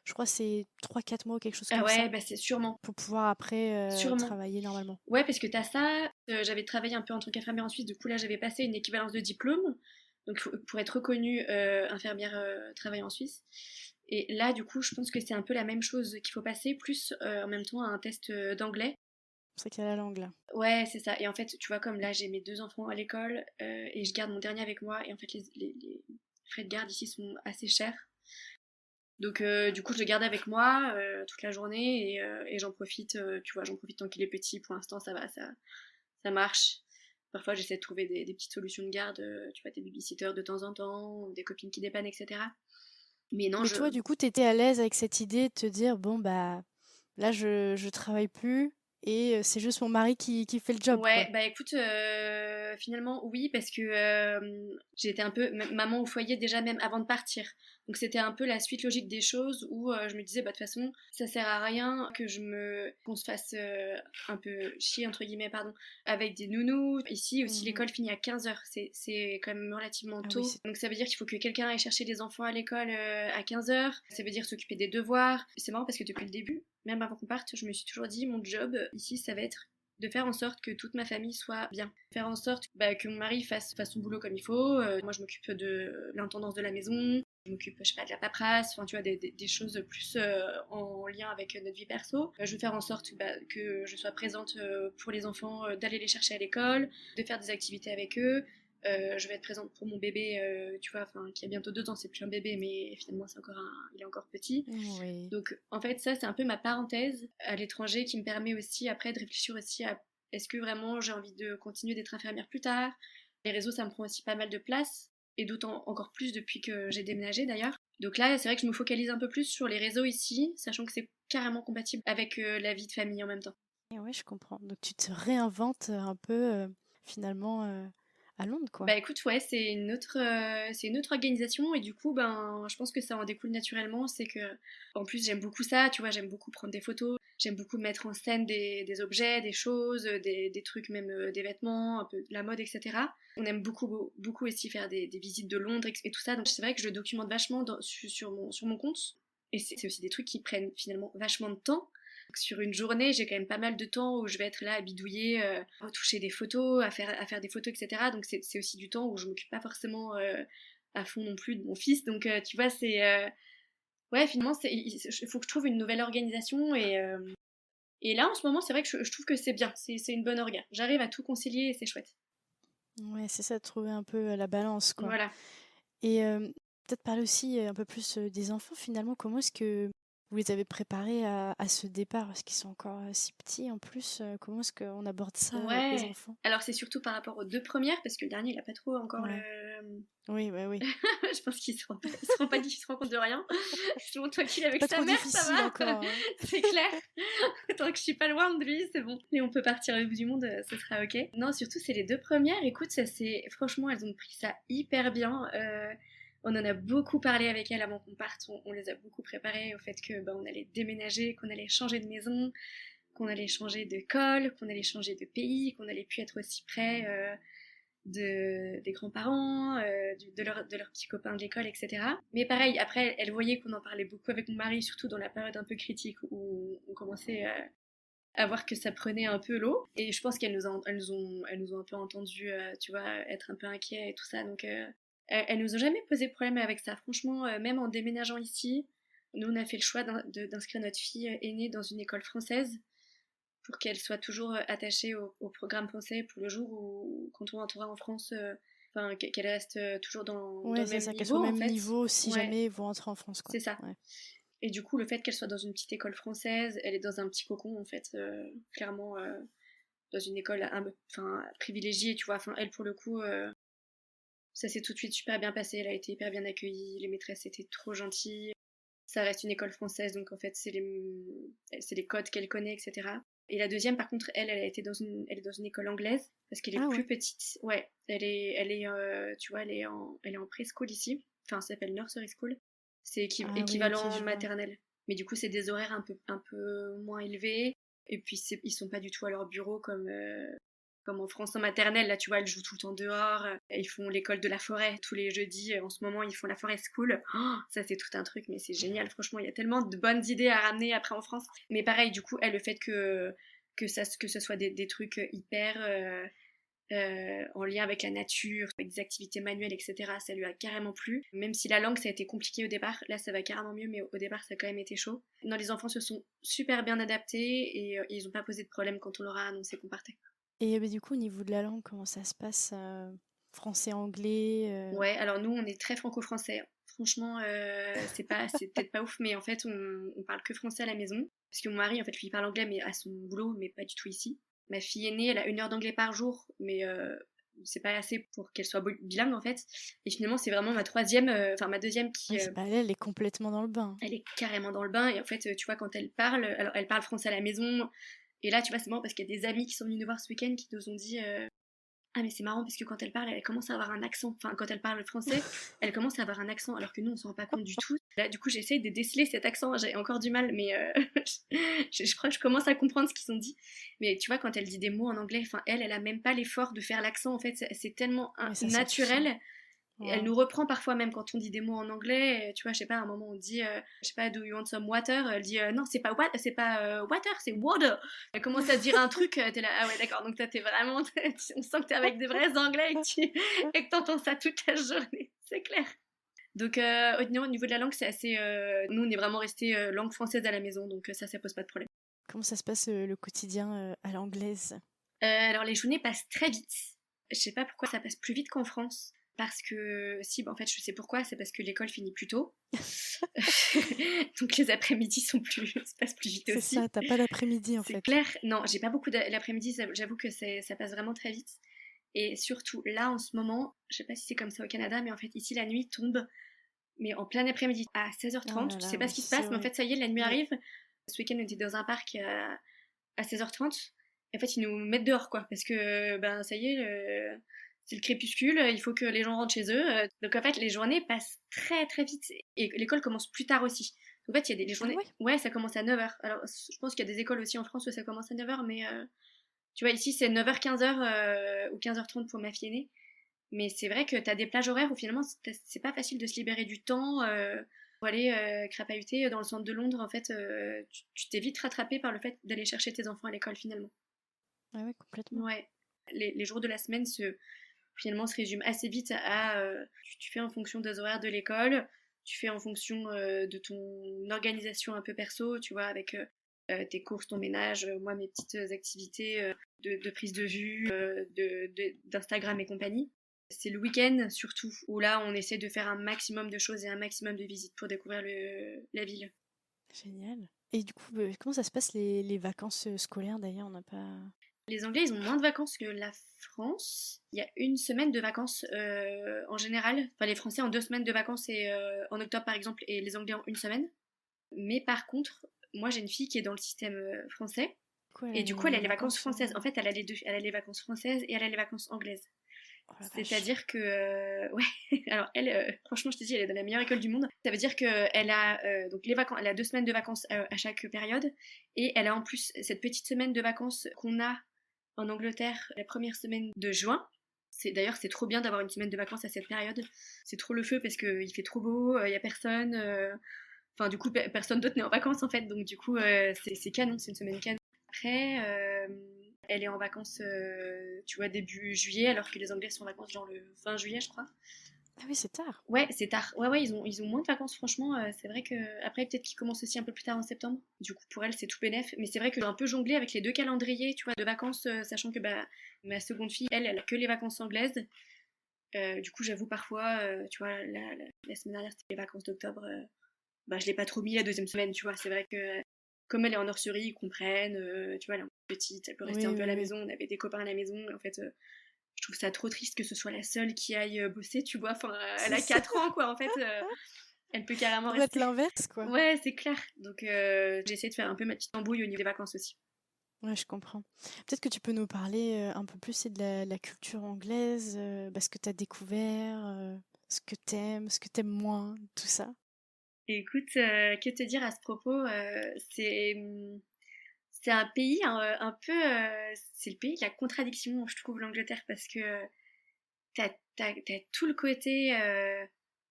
Speaker 1: je crois que c'est 3 4 mois ou quelque chose
Speaker 2: Ah
Speaker 1: comme ça,
Speaker 2: ouais, bah c'est sûrement.
Speaker 1: pour pouvoir après
Speaker 2: Sûrement.
Speaker 1: travailler normalement.
Speaker 2: Ouais, parce que t'as ça. J'avais travaillé un peu en tant qu'infirmière en Suisse, du coup là j'avais passé une équivalence de diplôme, donc pour être reconnue infirmière travaillant en Suisse. Et là, du coup, je pense que c'est un peu la même chose qu'il faut passer, plus en même temps un test d'anglais.
Speaker 1: C'est ça qu'il y a la langue là.
Speaker 2: Ouais, c'est ça. Et en fait, tu vois, comme là j'ai mes 2 enfants à l'école et je garde mon dernier avec moi, et en fait les frais de garde ici sont assez chers. Donc du coup je le garde avec moi toute la journée et j'en profite, tu vois, j'en profite tant qu'il est petit. Pour l'instant ça va, ça marche. Parfois, j'essaie de trouver des petites solutions de garde, tu vois, des babysitters de temps en temps, ou des copines qui dépannent, etc. Mais non,
Speaker 1: Mais toi, du coup, t'étais à l'aise avec cette idée de te dire, bon, bah, là, je travaille plus et c'est juste mon mari qui fait le job,
Speaker 2: Ouais,
Speaker 1: quoi.
Speaker 2: bah écoute, finalement oui, parce que j'ai été un peu maman au foyer déjà même avant de partir. Donc c'était un peu la suite logique des choses où je me disais, bah de toute façon, ça sert à rien qu'on se fasse un peu chier, entre guillemets, pardon, avec des nounous. Ici aussi,
Speaker 1: Mhm.
Speaker 2: l'école finit à 15h, c'est quand même relativement
Speaker 1: Ah oui,
Speaker 2: tôt. Donc ça veut dire qu'il faut que quelqu'un aille chercher les enfants à l'école à 15h. Ça veut dire s'occuper des devoirs. C'est marrant parce que depuis le début, même avant qu'on parte, je me suis toujours dit, mon job ici, ça va être de faire en sorte que toute ma famille soit bien. Faire en sorte que mon mari fasse son boulot comme il faut. Moi, je m'occupe de l'intendance de la maison. Je m'occupe, je sais pas, de la paperasse, enfin, tu vois, des choses plus en lien avec notre vie perso. Je veux faire en sorte que je sois présente pour les enfants, d'aller les chercher à l'école, de faire des activités avec eux. Je vais être présente pour mon bébé, tu vois, enfin, qui a bientôt 2 ans, c'est plus un bébé, mais finalement, il est encore petit.
Speaker 1: oui.
Speaker 2: Donc en fait ça c'est un peu ma parenthèse à l'étranger qui me permet aussi après de réfléchir aussi à est-ce que vraiment j'ai envie de continuer d'être infirmière plus tard. Les réseaux ça me prend aussi pas mal de place et d'autant encore plus depuis que j'ai déménagé d'ailleurs. Donc là c'est vrai que je me focalise un peu plus sur les réseaux ici, sachant que c'est carrément compatible avec la vie de famille en même temps.
Speaker 1: Et ouais, je comprends. Donc tu te réinventes un peu, finalement, à Londres, quoi.
Speaker 2: Bah écoute, ouais, c'est une autre organisation et du coup, ben, je pense que ça en découle naturellement. C'est que, en plus, j'aime beaucoup ça, tu vois, j'aime beaucoup prendre des photos, j'aime beaucoup mettre en scène des objets, des choses, des trucs, même des vêtements, un peu de la mode, etc. On aime beaucoup, beaucoup aussi faire des visites de Londres et tout ça. Donc c'est vrai que je le documente vachement sur mon compte. Et c'est aussi des trucs qui prennent finalement vachement de temps. Donc, sur une journée, j'ai quand même pas mal de temps où je vais être là à bidouiller, retoucher des photos, à faire des photos, etc. Donc c'est aussi du temps où je m'occupe pas forcément à fond non plus de mon fils. Donc tu vois, ouais, finalement, il faut que je trouve une nouvelle organisation. Et là, en ce moment, c'est vrai que je trouve que c'est bien. C'est une bonne orga. J'arrive à tout concilier et c'est chouette.
Speaker 1: Ouais, c'est ça, de trouver un peu la balance, quoi.
Speaker 2: Voilà.
Speaker 1: Et peut-être parler aussi un peu plus des enfants, finalement. Comment est-ce que vous les avez préparés à ce départ? Parce qu'ils sont encore si petits en plus. Comment est-ce qu'on aborde ça avec les
Speaker 2: Ouais.
Speaker 1: enfants?
Speaker 2: Alors, c'est surtout par rapport aux 2 premières, parce que le dernier, il a pas trop encore le.
Speaker 1: Ouais. Oui, ouais, oui.
Speaker 2: Je pense qu'il se rend compte de rien. C'est bon, toi qu'il est
Speaker 1: C'est
Speaker 2: avec
Speaker 1: pas
Speaker 2: sa
Speaker 1: trop
Speaker 2: mère, ça
Speaker 1: difficile
Speaker 2: va.
Speaker 1: encore, hein.
Speaker 2: C'est clair. Tant que je suis pas loin de lui, c'est bon. Et on peut partir au bout du monde, ce sera ok. Non, surtout c'est les 2 premières. Écoute, ça c'est franchement, elles ont pris ça hyper bien. On en a beaucoup parlé avec elles avant qu'on parte. On les a beaucoup préparées au fait que on allait déménager, qu'on allait changer de maison, qu'on allait changer d'école, qu'on allait changer de pays, qu'on allait plus être aussi près des grands-parents, de leurs petits copains de l'école, etc. Mais pareil, après, elle voyait qu'on en parlait beaucoup avec mon mari, surtout dans la période un peu critique où on commençait à voir que ça prenait un peu l'eau. Et je pense qu'elles nous ont un peu entendu, tu vois, être un peu inquiets et tout ça. Donc, elles nous ont jamais posé de problème avec ça. Franchement, même en déménageant ici, nous, on a fait le choix d'inscrire notre fille aînée dans une école française pour qu'elle soit toujours attachée au programme français pour le jour où, quand on rentrera en France, enfin, qu'elle reste toujours dans
Speaker 1: Ouais,
Speaker 2: le
Speaker 1: c'est
Speaker 2: même
Speaker 1: ça, qu'elles soient au
Speaker 2: niveau, en
Speaker 1: même
Speaker 2: fait.
Speaker 1: niveau si
Speaker 2: Ouais,
Speaker 1: jamais ils vont rentrer en France, quoi.
Speaker 2: c'est ça.
Speaker 1: Ouais.
Speaker 2: Et du coup, le fait qu'elle soit dans une petite école française, elle est dans un petit cocon, en fait, clairement, dans une école enfin, privilégiée, tu vois. Enfin, elle, pour le coup, Ça s'est tout de suite super bien passé, elle a été hyper bien accueillie, les maîtresses étaient trop gentilles. Ça reste une école française, donc en fait, c'est les codes qu'elle connaît, etc. Et la deuxième, par contre, elle elle est dans une école anglaise, parce qu'elle est
Speaker 1: Ah
Speaker 2: plus
Speaker 1: ouais.
Speaker 2: petite. Ouais, tu vois, elle est en preschool ici. Enfin, ça s'appelle nursery school. C'est
Speaker 1: Ah oui, ok,
Speaker 2: équivalent
Speaker 1: je vois.
Speaker 2: maternelle. Mais du coup, c'est des horaires un peu moins élevés. Et puis, ils sont pas du tout à leur bureau comme en France en maternelle. Là, tu vois, elles jouent tout le temps dehors. Ils font l'école de la forêt tous les jeudis. En ce moment, ils font la forest school. Oh, ça, c'est tout un truc, mais c'est génial. Franchement, il y a tellement de bonnes idées à ramener après en France. Mais pareil, du coup, elle, le fait que ce soit des trucs hyper en lien avec la nature, avec des activités manuelles, etc. Ça lui a carrément plu. Même si la langue, ça a été compliqué au départ, là ça va carrément mieux, mais au départ ça a quand même été chaud. Non, les enfants se sont super bien adaptés et ils n'ont pas posé de problème quand on leur a annoncé qu'on partait.
Speaker 1: Et du coup, au niveau de la langue, comment ça se passe français, anglais
Speaker 2: Ouais, alors nous on est très franco-français. Franchement, c'est peut-être pas ouf, mais en fait on parle que français à la maison. Parce que mon mari, en fait, lui, il parle anglais mais à son boulot, mais pas du tout ici. Ma fille aînée, elle a 1 heure d'anglais par jour, mais c'est pas assez pour qu'elle soit bilingue en fait. Et finalement, c'est vraiment ma deuxième
Speaker 1: Oui,
Speaker 2: qui,
Speaker 1: c'est pas elle est complètement dans le bain.
Speaker 2: elle est carrément dans le bain. Et en fait, tu vois, quand elle parle, alors elle parle français à la maison. Et là, tu vois, c'est marrant parce qu'il y a des amis qui sont venus nous voir ce week-end qui nous ont dit ah mais c'est marrant parce que quand elle parle, elle commence à avoir un accent. Enfin, quand elle parle français, elle commence à avoir un accent alors que nous, on s'en rend pas compte du tout. Là, du coup, j'essaye de déceler cet accent. J'ai encore du mal, mais je crois que je commence à comprendre ce qu'ils ont dit. Mais tu vois, quand elle dit des mots en anglais, enfin, elle a même pas l'effort de faire l'accent. En fait, c'est tellement
Speaker 1: Oui, ça sort tout seul.
Speaker 2: naturel. Elle
Speaker 1: Waouh.
Speaker 2: nous reprend parfois même quand on dit des mots en anglais. Tu vois, je sais pas, à un moment on dit, je sais pas, do you want some water? Elle dit, non, c'est pas water, c'est water. Elle commence à dire un truc, t'es là, ah ouais, d'accord, donc toi t'es vraiment, on sent que t'es avec des vrais anglais et que t'entends ça toute la journée, c'est clair. Donc, au niveau de la langue, c'est assez. Nous, on est vraiment resté langue française à la maison, donc ça pose pas de problème.
Speaker 1: Comment ça se passe le quotidien à l'anglaise?
Speaker 2: Alors, les journées passent très vite. Je sais pas pourquoi ça passe plus vite qu'en France. Parce que, si, bah, en fait, je sais pourquoi, c'est parce que l'école finit plus tôt. Donc, les après-midi se passent plus vite
Speaker 1: C'est
Speaker 2: aussi.
Speaker 1: ça, t'as pas d'après-midi en
Speaker 2: C'est
Speaker 1: fait.
Speaker 2: clair. Non, j'ai pas beaucoup l'après-midi, j'avoue que ça passe vraiment très vite. Et surtout, là, en ce moment, je sais pas si c'est comme ça au Canada, mais en fait, ici, la nuit tombe, mais en plein après-midi, à
Speaker 1: Oh
Speaker 2: 16h30.
Speaker 1: là
Speaker 2: Tu sais
Speaker 1: là,
Speaker 2: pas
Speaker 1: oui,
Speaker 2: ce qui se
Speaker 1: c'est
Speaker 2: passe, mais en
Speaker 1: horrible.
Speaker 2: fait, ça y est, la nuit
Speaker 1: Oui.
Speaker 2: arrive. Ce week-end, on était dans un parc à 16h30. Et en fait, ils nous mettent dehors, quoi. Parce que, ben, ça y est, c'est le crépuscule, il faut que les gens rentrent chez eux. Donc, en fait, les journées passent très, très vite. Et l'école commence plus tard aussi. En fait, il y a des
Speaker 1: Ah
Speaker 2: journées.
Speaker 1: ouais?
Speaker 2: Ouais, ça commence à 9h. Alors, je pense qu'il y a des écoles aussi en France où ça commence à 9h, mais tu vois, ici, c'est 9h, 15h ou 15h30 pour ma fille aînée. Mais c'est vrai que tu as des plages horaires où finalement, c'est pas facile de se libérer du temps pour aller crapahuter dans le centre de Londres. En fait, tu t'es vite rattrapé par le fait d'aller chercher tes enfants à l'école finalement.
Speaker 1: Ah ouais, complètement.
Speaker 2: Ouais. Les jours de la semaine finalement se résument assez vite à tu fais en fonction des horaires de l'école, tu fais en fonction de ton organisation un peu perso, tu vois, avec tes courses, ton ménage, moi mes petites activités de prise de vue, d'Instagram et compagnie. C'est le week-end surtout où là on essaie de faire un maximum de choses et un maximum de visites pour découvrir la ville.
Speaker 1: Génial. Et du coup, comment ça se passe les vacances scolaires d'ailleurs? On n'a pas.
Speaker 2: Les Anglais, ils ont moins de vacances que la France. Il y a 1 semaine de vacances en général. Enfin, les Français ont 2 semaines de vacances en octobre par exemple, et les Anglais ont 1 semaine. Mais par contre, moi j'ai une fille qui est dans le système français.
Speaker 1: Quoi, elle
Speaker 2: Et
Speaker 1: a
Speaker 2: du coup, elle a
Speaker 1: les
Speaker 2: les vacances
Speaker 1: vacances
Speaker 2: françaises. En fait, elle a les deux. Elle a les vacances françaises et elle a les vacances anglaises.
Speaker 1: Oh la vache.
Speaker 2: C'est-à-dire que, ouais, alors elle, franchement, je te dis, elle est dans la meilleure école du monde. Ça veut dire qu'elle a donc les vacances, elle a 2 semaines de vacances à chaque période, et elle a en plus cette petite semaine de vacances qu'on a en Angleterre la première semaine de juin. C'est trop bien d'avoir une semaine de vacances à cette période. C'est trop le feu parce qu'il fait trop beau, il y a personne. Enfin, du coup, personne d'autre n'est en vacances en fait, donc du coup, c'est canon, c'est une semaine canon. Après, elle est en vacances, tu vois, début juillet, alors que les Anglais sont en vacances genre le 20 juillet, je crois.
Speaker 1: Ah oui, c'est tard.
Speaker 2: Ouais, c'est tard. Ouais, ouais, ils ont moins de vacances, franchement. C'est vrai que. Après, peut-être qu'ils commencent aussi un peu plus tard en septembre. Du coup, pour elle, c'est tout bénef. Mais c'est vrai que j'ai un peu jonglé avec les deux calendriers, tu vois, de vacances, sachant que bah, ma seconde fille, elle a que les vacances anglaises. Du coup, j'avoue, parfois, tu vois, la semaine dernière, c'était les vacances d'octobre. Bah, je l'ai pas trop mis la deuxième semaine, tu vois. C'est vrai que comme elle est en nurserie, ils comprennent, tu vois, elle est un peu petite, elle peut rester
Speaker 1: Oui,
Speaker 2: un peu à
Speaker 1: oui,
Speaker 2: la
Speaker 1: oui.
Speaker 2: maison, on avait des copains à la maison, en fait, Je trouve ça trop triste que ce soit la seule qui aille bosser, tu vois. Enfin, elle
Speaker 1: C'est
Speaker 2: a
Speaker 1: ça.
Speaker 2: 4 ans, quoi. En fait, elle peut carrément
Speaker 1: Pour être
Speaker 2: rester.
Speaker 1: l'inverse, quoi.
Speaker 2: Ouais, c'est clair. Donc, j'essaie de faire un peu ma petite embrouille au niveau des vacances aussi.
Speaker 1: Ouais, je comprends. Peut-être que tu peux nous parler un peu plus c'est de la culture anglaise, ce que tu as découvert, ce que t'aimes, ce que t'aimes moins, tout ça.
Speaker 2: Et écoute, que te dire à ce propos, c'est un pays un peu, c'est le pays de la contradiction, je trouve, l'Angleterre, parce que t'as tout le côté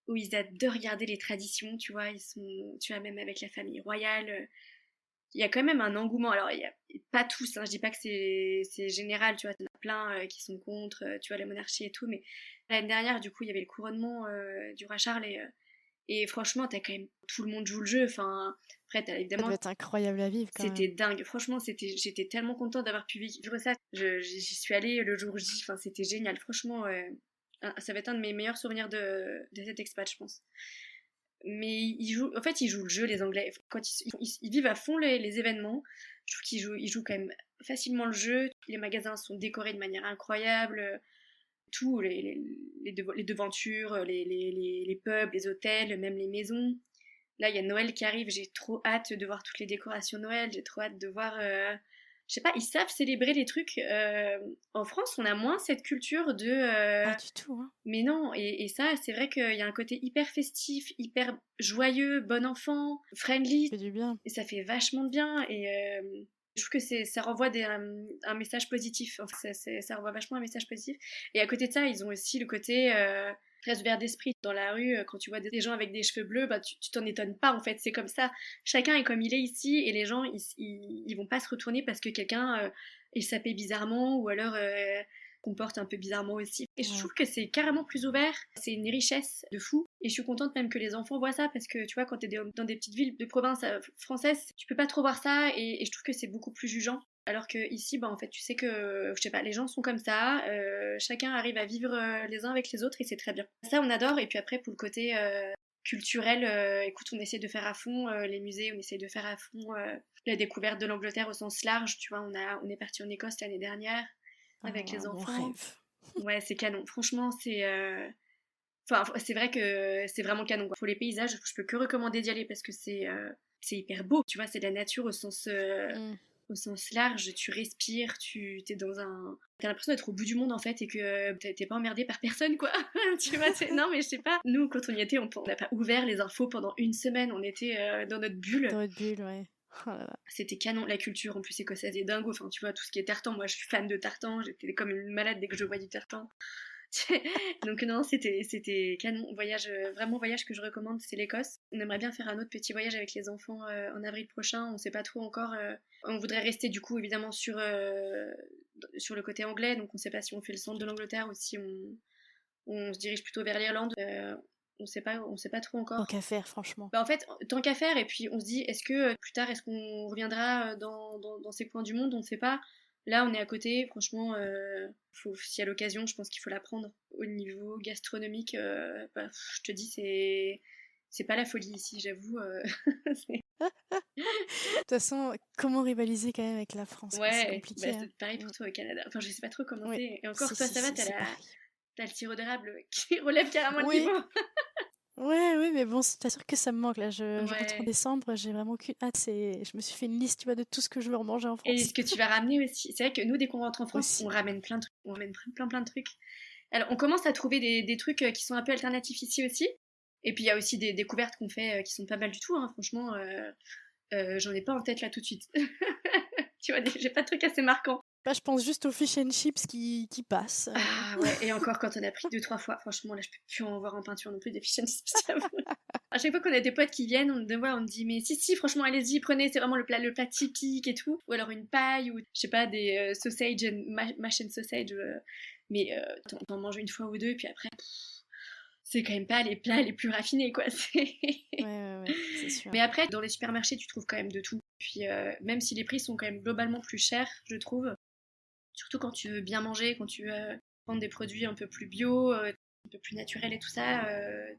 Speaker 2: où ils adorent regarder les traditions, tu vois, tu vois, même avec la famille royale, il y a quand même un engouement. Alors, il y a pas tous, hein, je dis pas que c'est général, tu vois, il y en a plein qui sont contre, tu vois, la monarchie et tout, mais l'année dernière, du coup, il y avait le couronnement du roi Charles et franchement, t'as quand même tout le monde joue le jeu. Enfin, après, t'as
Speaker 1: Ça
Speaker 2: évidemment
Speaker 1: doit être incroyable à vivre quand
Speaker 2: c'était
Speaker 1: même.
Speaker 2: dingue. Franchement, j'étais tellement contente d'avoir pu vivre ça. J'y suis allée le jour J. Enfin, c'était génial. Franchement, ça va être un de mes meilleurs souvenirs de cette expat, je pense. Mais en fait, ils jouent le jeu, les Anglais. Quand ils vivent à fond les événements, je trouve ils jouent quand même facilement le jeu. Les magasins sont décorés de manière incroyable. Tout, les devantures, les pubs, les hôtels, même les maisons. Là, il y a Noël qui arrive, j'ai trop hâte de voir toutes les décorations Noël, j'ai trop hâte de voir... Je sais pas, ils savent célébrer les trucs. En France, on a moins cette culture de...
Speaker 1: Pas du tout, hein.
Speaker 2: Mais non, et ça, c'est vrai qu'il y a un côté hyper festif, hyper joyeux, bon enfant, friendly,
Speaker 1: Ça fait du bien.
Speaker 2: et ça fait vachement de bien. Et je trouve que ça renvoie un message positif. Enfin, ça renvoie vachement un message positif. Et à côté de ça, ils ont aussi le côté très ouvert d'esprit. Dans la rue, quand tu vois des gens avec des cheveux bleus, bah, tu t'en étonnes pas en fait. C'est comme ça. Chacun est comme il est ici et les gens, ils vont pas se retourner parce que quelqu'un est sapé bizarrement ou alors comporte un peu bizarrement aussi. Et je
Speaker 1: Ouais.
Speaker 2: trouve que c'est carrément plus ouvert. C'est une richesse de fou. Et je suis contente même que les enfants voient ça parce que tu vois, quand t'es dans des petites villes de province françaises, tu peux pas trop voir ça et je trouve que c'est beaucoup plus jugeant. Alors que ici, bah, en fait, tu sais que, je sais pas, les gens sont comme ça, chacun arrive à vivre les uns avec les autres et c'est très bien. Ça, on adore. Et puis après, pour le côté culturel, écoute, on essaie de faire à fond les musées, on essaie de faire à fond la découverte de l'Angleterre au sens large. Tu vois, on est parti en Écosse l'année dernière avec les
Speaker 1: Ah, mon
Speaker 2: enfants.
Speaker 1: rêve.
Speaker 2: Ouais, c'est canon. Franchement, enfin, c'est vrai que c'est vraiment canon, quoi. Pour les paysages, je peux que recommander d'y aller parce que c'est hyper beau. Tu vois, c'est de la nature
Speaker 1: Mm.
Speaker 2: au sens large. Tu respires, t'es dans un. T'as l'impression d'être au bout du monde en fait et que t'es pas emmerdé par personne, quoi. Tu vois, non, mais je sais pas. Nous, quand on y était, on n'a pas ouvert les infos pendant une semaine. On était dans notre bulle.
Speaker 1: Dans votre bulle, ouais. Oh là là.
Speaker 2: C'était canon. La culture en plus écossaise est dingo. Enfin, tu vois, tout ce qui est tartan. Moi, je suis fan de tartan. J'étais comme une malade dès que je vois du tartan. Donc non, c'était canon. Voyage, vraiment voyage que je recommande, c'est l'Écosse. On aimerait bien faire un autre petit voyage avec les enfants en avril prochain. On sait pas trop encore. On voudrait rester du coup évidemment sur le côté anglais. Donc on sait pas si on fait le centre de l'Angleterre ou si on se dirige plutôt vers l'Irlande. On sait pas trop
Speaker 1: Tant
Speaker 2: encore.
Speaker 1: qu'à faire, franchement.
Speaker 2: Bah en fait, tant qu'à faire, et puis on se dit, est-ce que plus tard, est-ce qu'on reviendra dans ces coins du monde? On ne sait pas. Là, on est à côté, franchement, si à l'occasion, je pense qu'il faut la prendre. Au niveau gastronomique, bah, je te dis, c'est pas la folie ici, j'avoue.
Speaker 1: De toute façon, comment rivaliser quand même avec la France, quoi. C'est
Speaker 2: Ouais, bah,
Speaker 1: compliqué, hein.
Speaker 2: c'est pareil pour
Speaker 1: Mm.
Speaker 2: toi au Canada. Enfin, je sais pas trop comment
Speaker 1: Oui,
Speaker 2: c'est. Et encore,
Speaker 1: si,
Speaker 2: toi,
Speaker 1: si,
Speaker 2: ça va,
Speaker 1: si, c'est pareil.
Speaker 2: t'as le sirop d'érable qui relève carrément le
Speaker 1: Oui,
Speaker 2: niveau.
Speaker 1: ouais, oui, mais bon, c'est sûr que ça me manque là. Je rentre en
Speaker 2: Ouais.
Speaker 1: décembre, j'ai vraiment qu'une hâte. Je me suis fait une liste, tu vois, de tout ce que je veux remanger en
Speaker 2: Et
Speaker 1: France.
Speaker 2: ce que tu vas ramener aussi, c'est vrai que nous, dès qu'on rentre en France, on
Speaker 1: Aussi.
Speaker 2: ramène plein de trucs, on ramène plein de trucs. Alors, on commence à trouver des trucs qui sont un peu alternatifs ici aussi. Et puis, il y a aussi des découvertes qu'on fait qui sont pas mal du tout, hein. Franchement, j'en ai pas en tête là tout de suite. Tu vois, j'ai pas de trucs assez marquants.
Speaker 1: Bah, je pense juste aux fish and chips qui passent.
Speaker 2: Ah ouais, et encore quand on a pris 2, 3 fois, franchement, là, je peux plus en voir en peinture non plus des fish and chips, j'avoue. À chaque fois qu'on a des potes qui viennent, on me dit, mais si, franchement, allez-y, prenez, c'est vraiment le plat typique et tout. Ou alors une paille, ou je sais pas, des sausage mash and sausage. Mais t'en manges une fois ou deux, et puis après, c'est quand même pas les plats les plus raffinés, quoi.
Speaker 1: Ouais, c'est sûr.
Speaker 2: Mais après, dans les supermarchés, tu trouves quand même de tout. Puis même si les prix sont quand même globalement plus chers, je trouve, surtout quand tu veux bien manger, quand tu veux prendre des produits un peu plus bio, un peu plus naturels et tout ça,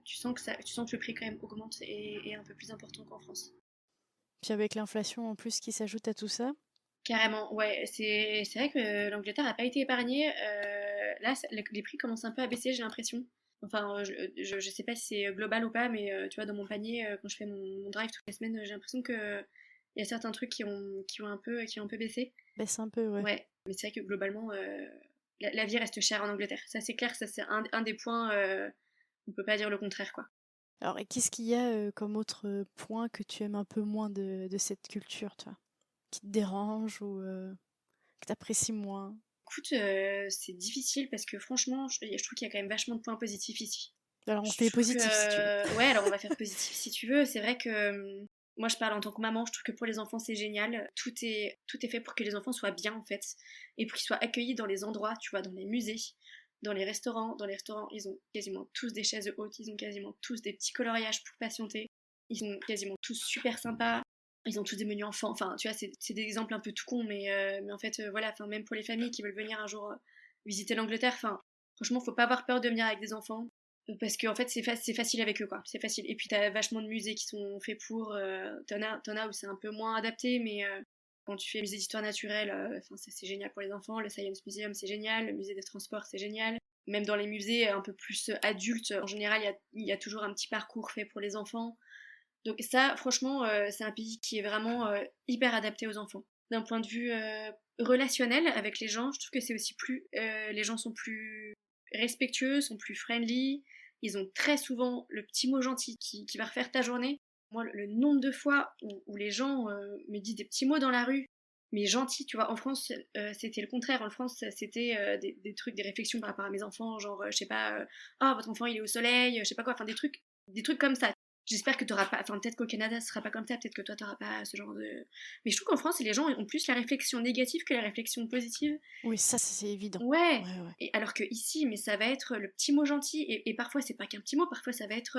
Speaker 2: tu sens que le prix quand même augmente et est un peu plus important qu'en France.
Speaker 1: Puis avec l'inflation en plus qui s'ajoute à tout ça.
Speaker 2: Carrément, ouais, c'est vrai que l'Angleterre n'a pas été épargnée. là, les prix commencent un peu à baisser, j'ai l'impression. Enfin, je sais pas si c'est global ou pas, mais tu vois, dans mon panier, quand je fais mon drive toutes les semaines, j'ai l'impression que il y a certains trucs qui ont un peu baissé.
Speaker 1: Baisse un peu, ouais.
Speaker 2: Ouais, mais c'est vrai que globalement, la vie reste chère en Angleterre. Ça, c'est clair, ça, c'est un des points, on peut pas dire le contraire, quoi.
Speaker 1: Alors, et qu'est-ce qu'il y a comme autre point que tu aimes un peu moins de cette culture, toi? Qui te dérange ou que t'apprécies moins?
Speaker 2: Écoute, c'est difficile parce que franchement, je trouve qu'il y a quand même vachement de points positifs ici.
Speaker 1: Alors, on
Speaker 2: Je
Speaker 1: fait
Speaker 2: trouve
Speaker 1: positif si tu veux.
Speaker 2: que... Ouais, alors on va faire positif si tu veux. C'est vrai que moi, je parle en tant que maman. Je trouve que pour les enfants, c'est génial. Tout est fait pour que les enfants soient bien, en fait. Et pour qu'ils soient accueillis dans les endroits, tu vois, dans les musées, dans les restaurants. Dans les restaurants, ils ont quasiment tous des chaises hautes. Ils ont quasiment tous des petits coloriages pour patienter. Ils sont quasiment tous super sympas. Ils ont tous des menus enfants. Enfin, tu vois, c'est des exemples un peu tout cons. Mais en fait, voilà. Enfin, même pour les familles qui veulent venir un jour visiter l'Angleterre, enfin, franchement, faut pas avoir peur de venir avec des enfants. Parce qu'en fait, c'est facile avec eux, quoi. C'est facile. Et puis, t'as vachement de musées qui sont faits pour. T'en as où c'est un peu moins adapté, mais quand tu fais le musée d'histoire naturelle, c'est génial pour les enfants. Le Science Museum, c'est génial. Le musée des transports, c'est génial. Même dans les musées un peu plus adultes, en général, il y a toujours un petit parcours fait pour les enfants. Donc, ça, franchement, c'est un pays qui est vraiment hyper adapté aux enfants. D'un point de vue relationnel avec les gens, je trouve que c'est aussi plus. Les gens sont plus respectueux, sont plus friendly. Ils ont très souvent le petit mot gentil qui va refaire ta journée. Moi, le nombre de fois où les gens me disent des petits mots dans la rue, mais gentils, tu vois, en France, c'était le contraire. En France, c'était des trucs, des réflexions par rapport à mes enfants, genre, je sais pas, ah, votre enfant, il est au soleil, je sais pas quoi, enfin, des trucs comme ça. J'espère que t'auras pas, enfin, peut-être qu'au Canada, ce sera pas comme ça, peut-être que toi, t'auras pas ce genre de... Mais je trouve qu'en France, les gens ont plus la réflexion négative que la réflexion positive.
Speaker 1: Oui, ça, c'est évident.
Speaker 2: Ouais.
Speaker 1: Ouais, ouais.
Speaker 2: Et alors que ici, mais ça va être le petit mot gentil. Et parfois, c'est pas qu'un petit mot. Parfois, ça va être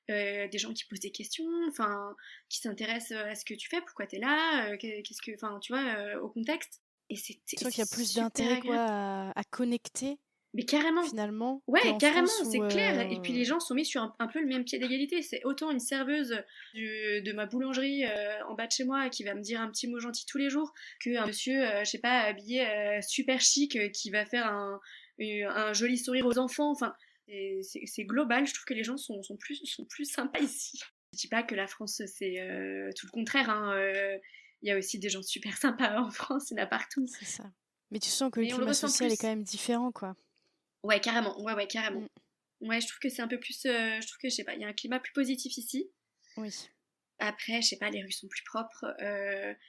Speaker 2: des gens qui posent des questions, enfin, qui s'intéressent à ce que tu fais, pourquoi t'es là, qu'est-ce que, enfin, tu vois, au contexte. Et
Speaker 1: Je crois qu'il y a plus
Speaker 2: super
Speaker 1: d'intérêt, quoi,
Speaker 2: agréable.
Speaker 1: à connecter,
Speaker 2: Mais carrément.
Speaker 1: finalement,
Speaker 2: Ouais,
Speaker 1: qu'en
Speaker 2: carrément,
Speaker 1: France où...
Speaker 2: c'est clair. Et puis les gens sont mis sur un peu le même pied d'égalité. C'est autant une serveuse de ma boulangerie en bas de chez moi qui va me dire un petit mot gentil tous les jours qu'un monsieur, je sais pas, habillé super chic qui va faire un joli sourire aux enfants. Enfin, c'est global. Je trouve que les gens sont plus sympas ici. Je dis pas que la France c'est tout le contraire, hein. Il y a aussi des gens super sympas en France, il y en a partout.
Speaker 1: C'est ça. Mais tu sens que le
Speaker 2: Mais on le
Speaker 1: climat
Speaker 2: ressent
Speaker 1: social est quand
Speaker 2: plus.
Speaker 1: même différent, quoi.
Speaker 2: Ouais, carrément. Ouais, carrément.
Speaker 1: Mm.
Speaker 2: Ouais, je trouve que c'est un peu plus. Je trouve que, je sais pas, il y a un climat plus positif ici.
Speaker 1: Oui.
Speaker 2: Après, je sais pas, les rues sont plus propres.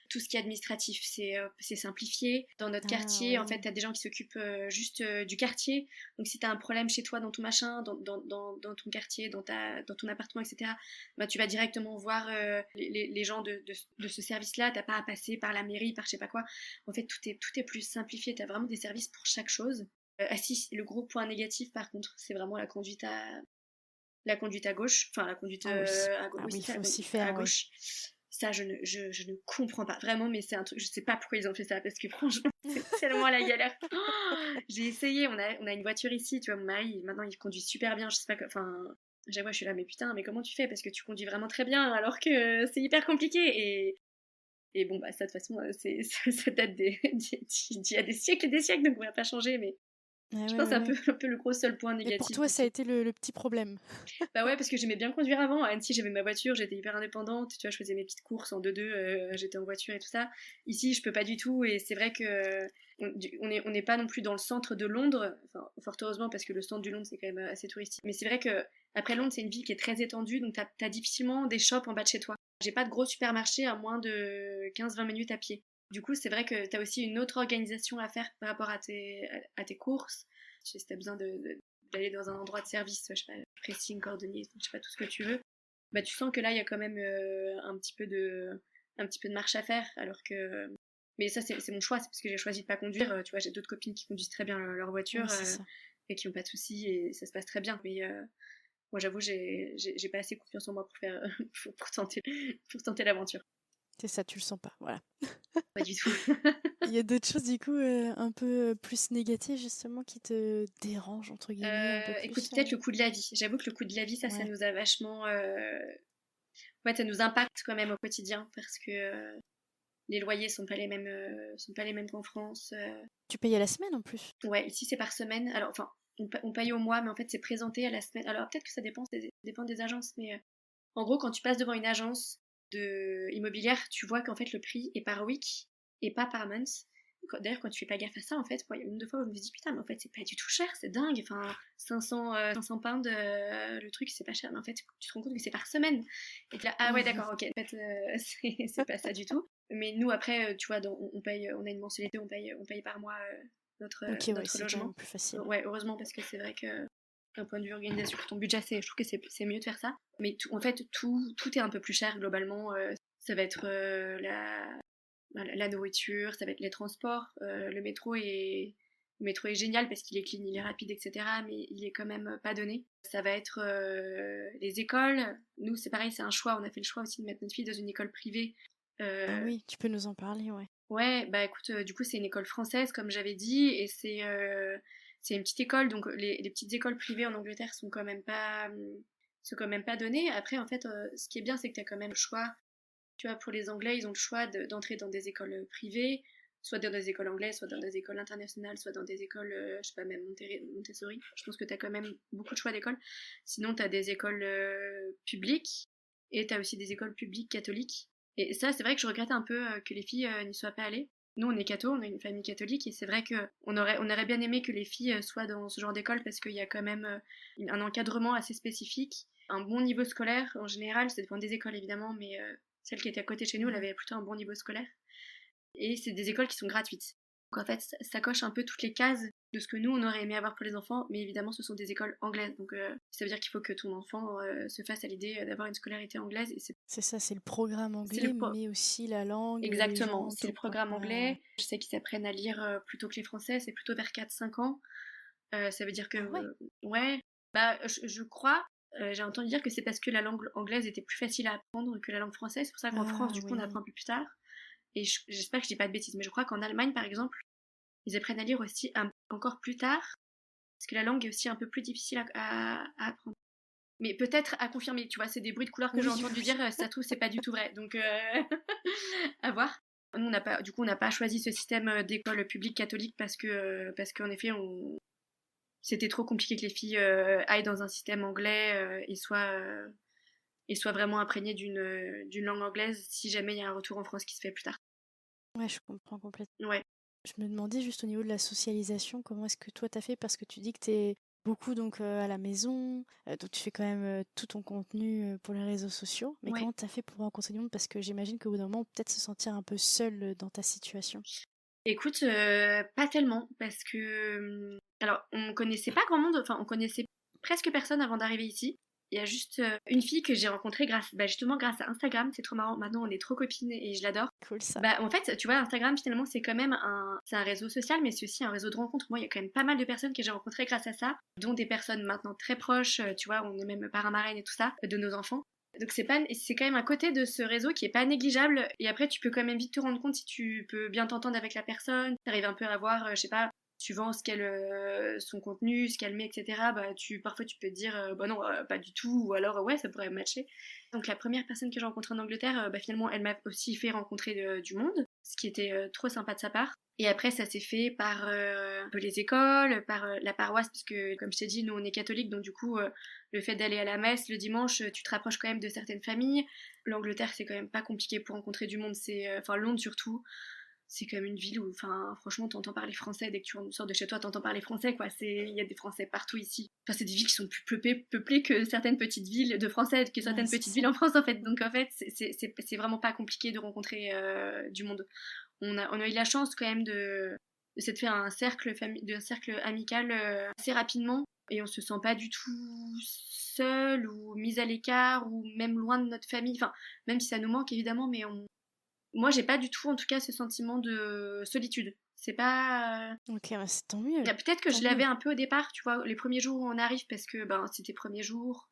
Speaker 2: Tout ce qui est administratif, c'est simplifié. Dans notre
Speaker 1: Ah,
Speaker 2: quartier, en fait,
Speaker 1: oui.
Speaker 2: t'as des gens qui s'occupent juste du quartier. Donc, si t'as un problème chez toi, dans ton machin, dans ton quartier, dans ton appartement, etc., bah, tu vas directement voir les gens de ce service-là. T'as pas à passer par la mairie, par je sais pas quoi. En fait, tout est plus simplifié. T'as vraiment des services pour chaque chose. Ah si, le gros point négatif, par contre, c'est vraiment la conduite à gauche, enfin la conduite
Speaker 1: Ah oui. Ah
Speaker 2: oui,
Speaker 1: oui,
Speaker 2: c'est
Speaker 1: il
Speaker 2: ça, la
Speaker 1: faut s'y
Speaker 2: conduite
Speaker 1: faire,
Speaker 2: à
Speaker 1: oui.
Speaker 2: gauche. Ça, je ne comprends pas vraiment, mais c'est un truc, je sais pas pourquoi ils ont fait ça, parce que franchement, c'est tellement la galère. Oh, j'ai essayé, on a une voiture ici, tu vois, mon mari, maintenant il conduit super bien, je sais pas, enfin, à chaque fois je suis là, mais putain, mais comment tu fais? Parce que tu conduis vraiment très bien, alors que c'est hyper compliqué, et bon, bah ça, de toute façon, ça date d'il y a des siècles et des siècles, donc on va pas changer, mais
Speaker 1: Ah
Speaker 2: je
Speaker 1: ouais,
Speaker 2: pense
Speaker 1: ouais, ouais.
Speaker 2: un peu le gros seul point
Speaker 1: Mais pour
Speaker 2: négatif
Speaker 1: toi, ça a
Speaker 2: d'ici.
Speaker 1: été le petit problème.
Speaker 2: Bah ouais, parce que j'aimais bien conduire avant. À Annecy, j'avais ma voiture, j'étais hyper indépendante. Tu vois, je faisais mes petites courses en 2-2, j'étais en voiture et tout ça. Ici, je peux pas du tout. Et c'est vrai que on n'est pas non plus dans le centre de Londres. Enfin, fort heureusement, parce que le centre du Londres, c'est quand même assez touristique. Mais c'est vrai que après Londres, c'est une ville qui est très étendue. Donc, t'as difficilement des shops en bas de chez toi. J'ai pas de gros supermarché à moins de 15-20 minutes à pied. Du coup, c'est vrai que t'as aussi une autre organisation à faire par rapport à tes courses. Si t'as besoin d'aller dans un endroit de service, je sais pas, pressing, cordonnier, je sais pas, tout ce que tu veux, bah tu sens que là il y a quand même un petit peu de marche à faire, alors que. Mais ça, c'est mon choix, c'est parce que j'ai choisi de pas conduire. Tu vois, j'ai d'autres copines qui conduisent très bien leur voiture
Speaker 1: Oui, c'est ça.
Speaker 2: et qui ont pas de soucis et ça se passe très bien. Mais moi, j'avoue, j'ai pas assez confiance en moi pour faire pour tenter l'aventure.
Speaker 1: C'est ça, tu le sens pas. Voilà.
Speaker 2: Pas du tout.
Speaker 1: Il y a d'autres choses, du coup, un peu plus négatives, justement, qui te dérangent, entre guillemets, un peu
Speaker 2: Écoute,
Speaker 1: plus.
Speaker 2: peut-être le coût de la vie. J'avoue que le coût de la vie, ça
Speaker 1: Ouais.
Speaker 2: nous a vachement. Ouais, ça nous impacte quand même au quotidien parce que Les loyers sont pas les mêmes qu'en France.
Speaker 1: Tu payes à la semaine en plus.
Speaker 2: Ouais, ici c'est par semaine. Alors, enfin, on paye au mois, mais en fait c'est présenté à la semaine. Alors peut-être que ça dépend des agences, mais en gros, quand tu passes devant une agence immobilière, tu vois qu'en fait le prix est par week et pas par month. D'ailleurs, quand tu fais pas gaffe à ça, en fait, moi, il y a une deux fois où je me dis putain, mais en fait, c'est pas du tout cher, c'est dingue. Enfin, 500 pounds, le truc, c'est pas cher. Mais en fait, tu te rends compte que c'est par semaine. Et que là, ah ouais, d'accord, ok. En fait, c'est pas ça du tout. Mais nous, après, tu vois, on paye, on a une mensualité, on paye par mois
Speaker 1: Ok, ouais,
Speaker 2: notre
Speaker 1: c'est quand
Speaker 2: logement.
Speaker 1: même plus facile.
Speaker 2: Ouais, heureusement, parce que c'est vrai que d'un point de vue organisation pour ton budget, je trouve que c'est mieux de faire ça. Mais en fait, tout est un peu plus cher globalement. Ça va être la nourriture, ça va être les transports. Le métro est génial parce qu'il est clean, il est rapide, etc. Mais il est quand même pas donné. Ça va être les écoles. Nous, c'est pareil, c'est un choix. On a fait le choix aussi de mettre notre fille dans une école privée.
Speaker 1: Ah
Speaker 2: Euh,
Speaker 1: oui, tu peux nous en parler, ouais.
Speaker 2: Ouais, bah écoute, du coup, c'est une école française, comme j'avais dit, et c'est une petite école, donc les petites écoles privées en Angleterre sont quand même pas données. Après, en fait, ce qui est bien, c'est que tu as quand même le choix. Tu vois, pour les Anglais, ils ont le choix d'entrer dans des écoles privées, soit dans des écoles anglaises, soit dans des écoles internationales, soit dans des écoles, je sais pas, même Montessori. Je pense que tu as quand même beaucoup de choix d'écoles. Sinon, tu as des écoles publiques, et tu as aussi des écoles publiques catholiques. Et ça, c'est vrai que je regrette un peu que les filles n'y soient pas allées. Nous, on est catho, on est une famille catholique, et c'est vrai on aurait bien aimé que les filles soient dans ce genre d'école parce qu'il y a quand même un encadrement assez spécifique, un bon niveau scolaire en général, ça dépend des écoles évidemment, mais celle qui était à côté de chez nous, elle avait plutôt un bon niveau scolaire. Et c'est des écoles qui sont gratuites. Donc en fait, ça coche un peu toutes les cases de ce que nous, on aurait aimé avoir pour les enfants, mais évidemment, ce sont des écoles anglaises. Donc ça veut dire qu'il faut que ton enfant se fasse à l'idée d'avoir une scolarité anglaise. Et
Speaker 1: C'est ça, c'est le programme
Speaker 2: c'est le
Speaker 1: anglais, mais aussi la langue, les
Speaker 2: Exactement,
Speaker 1: gens
Speaker 2: c'est le
Speaker 1: t'ont pas...
Speaker 2: programme anglais. Je sais qu'ils apprennent à lire plutôt que les Français, c'est plutôt vers 4-5 ans. Ça veut dire que,
Speaker 1: Ah ouais,
Speaker 2: ouais, bah, je crois, j'ai entendu dire que c'est parce que la langue anglaise était plus facile à apprendre que la langue française. C'est pour ça qu'en France,
Speaker 1: ah
Speaker 2: du coup, on
Speaker 1: oui.
Speaker 2: apprend un peu plus tard. Et j'espère que je dis pas de bêtises, mais je crois qu'en Allemagne, par exemple, ils apprennent à lire aussi encore plus tard, parce que la langue est aussi un peu plus difficile à apprendre. Mais peut-être à confirmer, tu vois, c'est des bruits de couloir que j'ai
Speaker 1: Oui,
Speaker 2: entendu
Speaker 1: oui.
Speaker 2: dire, ça se trouve, c'est pas du tout vrai. Donc, à voir. Nous, du coup, on n'a pas choisi ce système d'école publique catholique parce qu'en effet, c'était trop compliqué que les filles aillent dans un système anglais et soient vraiment imprégnées d'une langue anglaise si jamais il y a un retour en France qui se fait plus tard.
Speaker 1: Ouais, je comprends complètement.
Speaker 2: Ouais.
Speaker 1: Je me demandais juste au niveau de la socialisation, comment est-ce que toi t'as fait? Parce que tu dis que t'es beaucoup donc à la maison, donc tu fais quand même tout ton contenu pour les réseaux sociaux. Mais
Speaker 2: Ouais.
Speaker 1: comment t'as fait pour rencontrer du monde? Parce que j'imagine qu'au bout d'un moment, peut-être se sentir un peu seul dans ta situation.
Speaker 2: Écoute, pas tellement, parce que alors on connaissait pas grand monde, enfin on connaissait presque personne avant d'arriver ici. Il y a juste une fille que j'ai rencontrée justement grâce à Instagram, c'est trop marrant. Maintenant on est trop copines et je l'adore.
Speaker 1: Cool ça.
Speaker 2: Bah en fait, tu vois, Instagram finalement c'est quand même c'est un réseau social, mais c'est aussi un réseau de rencontres. Moi, il y a quand même pas mal de personnes que j'ai rencontrées grâce à ça, dont des personnes maintenant très proches. Tu vois, on est même parrain-marraine et tout ça de nos enfants. Donc c'est quand même un côté de ce réseau qui est pas négligeable, et après tu peux quand même vite te rendre compte si tu peux bien t'entendre avec la personne, t'arrives un peu à voir, je sais pas, suivant son contenu, ce qu'elle met, etc. Bah parfois tu peux te dire bah non, pas du tout, ou alors ouais, ça pourrait matcher. Donc la première personne que j'ai rencontrée en Angleterre, bah finalement elle m'a aussi fait rencontrer du monde, ce qui était trop sympa de sa part. Et après, ça s'est fait par un peu les écoles, par la paroisse, parce que, comme je t'ai dit, nous, on est catholiques, donc du coup, le fait d'aller à la messe le dimanche, tu te rapproches quand même de certaines familles. L'Angleterre, c'est quand même pas compliqué pour rencontrer du monde, enfin, Londres surtout, c'est quand même une ville où, enfin, franchement, t'entends parler français, dès que tu sors de chez toi, t'entends parler français, quoi. Il y a des Français partout ici. Enfin, c'est des villes qui sont plus peuplées que certaines petites villes de Français, que
Speaker 1: Ouais,
Speaker 2: certaines
Speaker 1: c'est
Speaker 2: petites
Speaker 1: ça.
Speaker 2: villes en France, en fait. Donc, en fait, c'est vraiment pas compliqué de rencontrer du monde. On a eu la chance quand même de s'être fait un cercle amical assez rapidement, et on se sent pas du tout seul ou mis à l'écart ou même loin de notre famille. Enfin, même si ça nous manque évidemment, mais moi j'ai pas du tout en tout cas ce sentiment de solitude. C'est pas.
Speaker 1: Ok, ouais, c'est tant mieux.
Speaker 2: Peut-être que
Speaker 1: Tant
Speaker 2: je
Speaker 1: mieux.
Speaker 2: l'avais un peu au départ, tu vois, les premiers jours où on arrive parce que ben c'était premiers jours,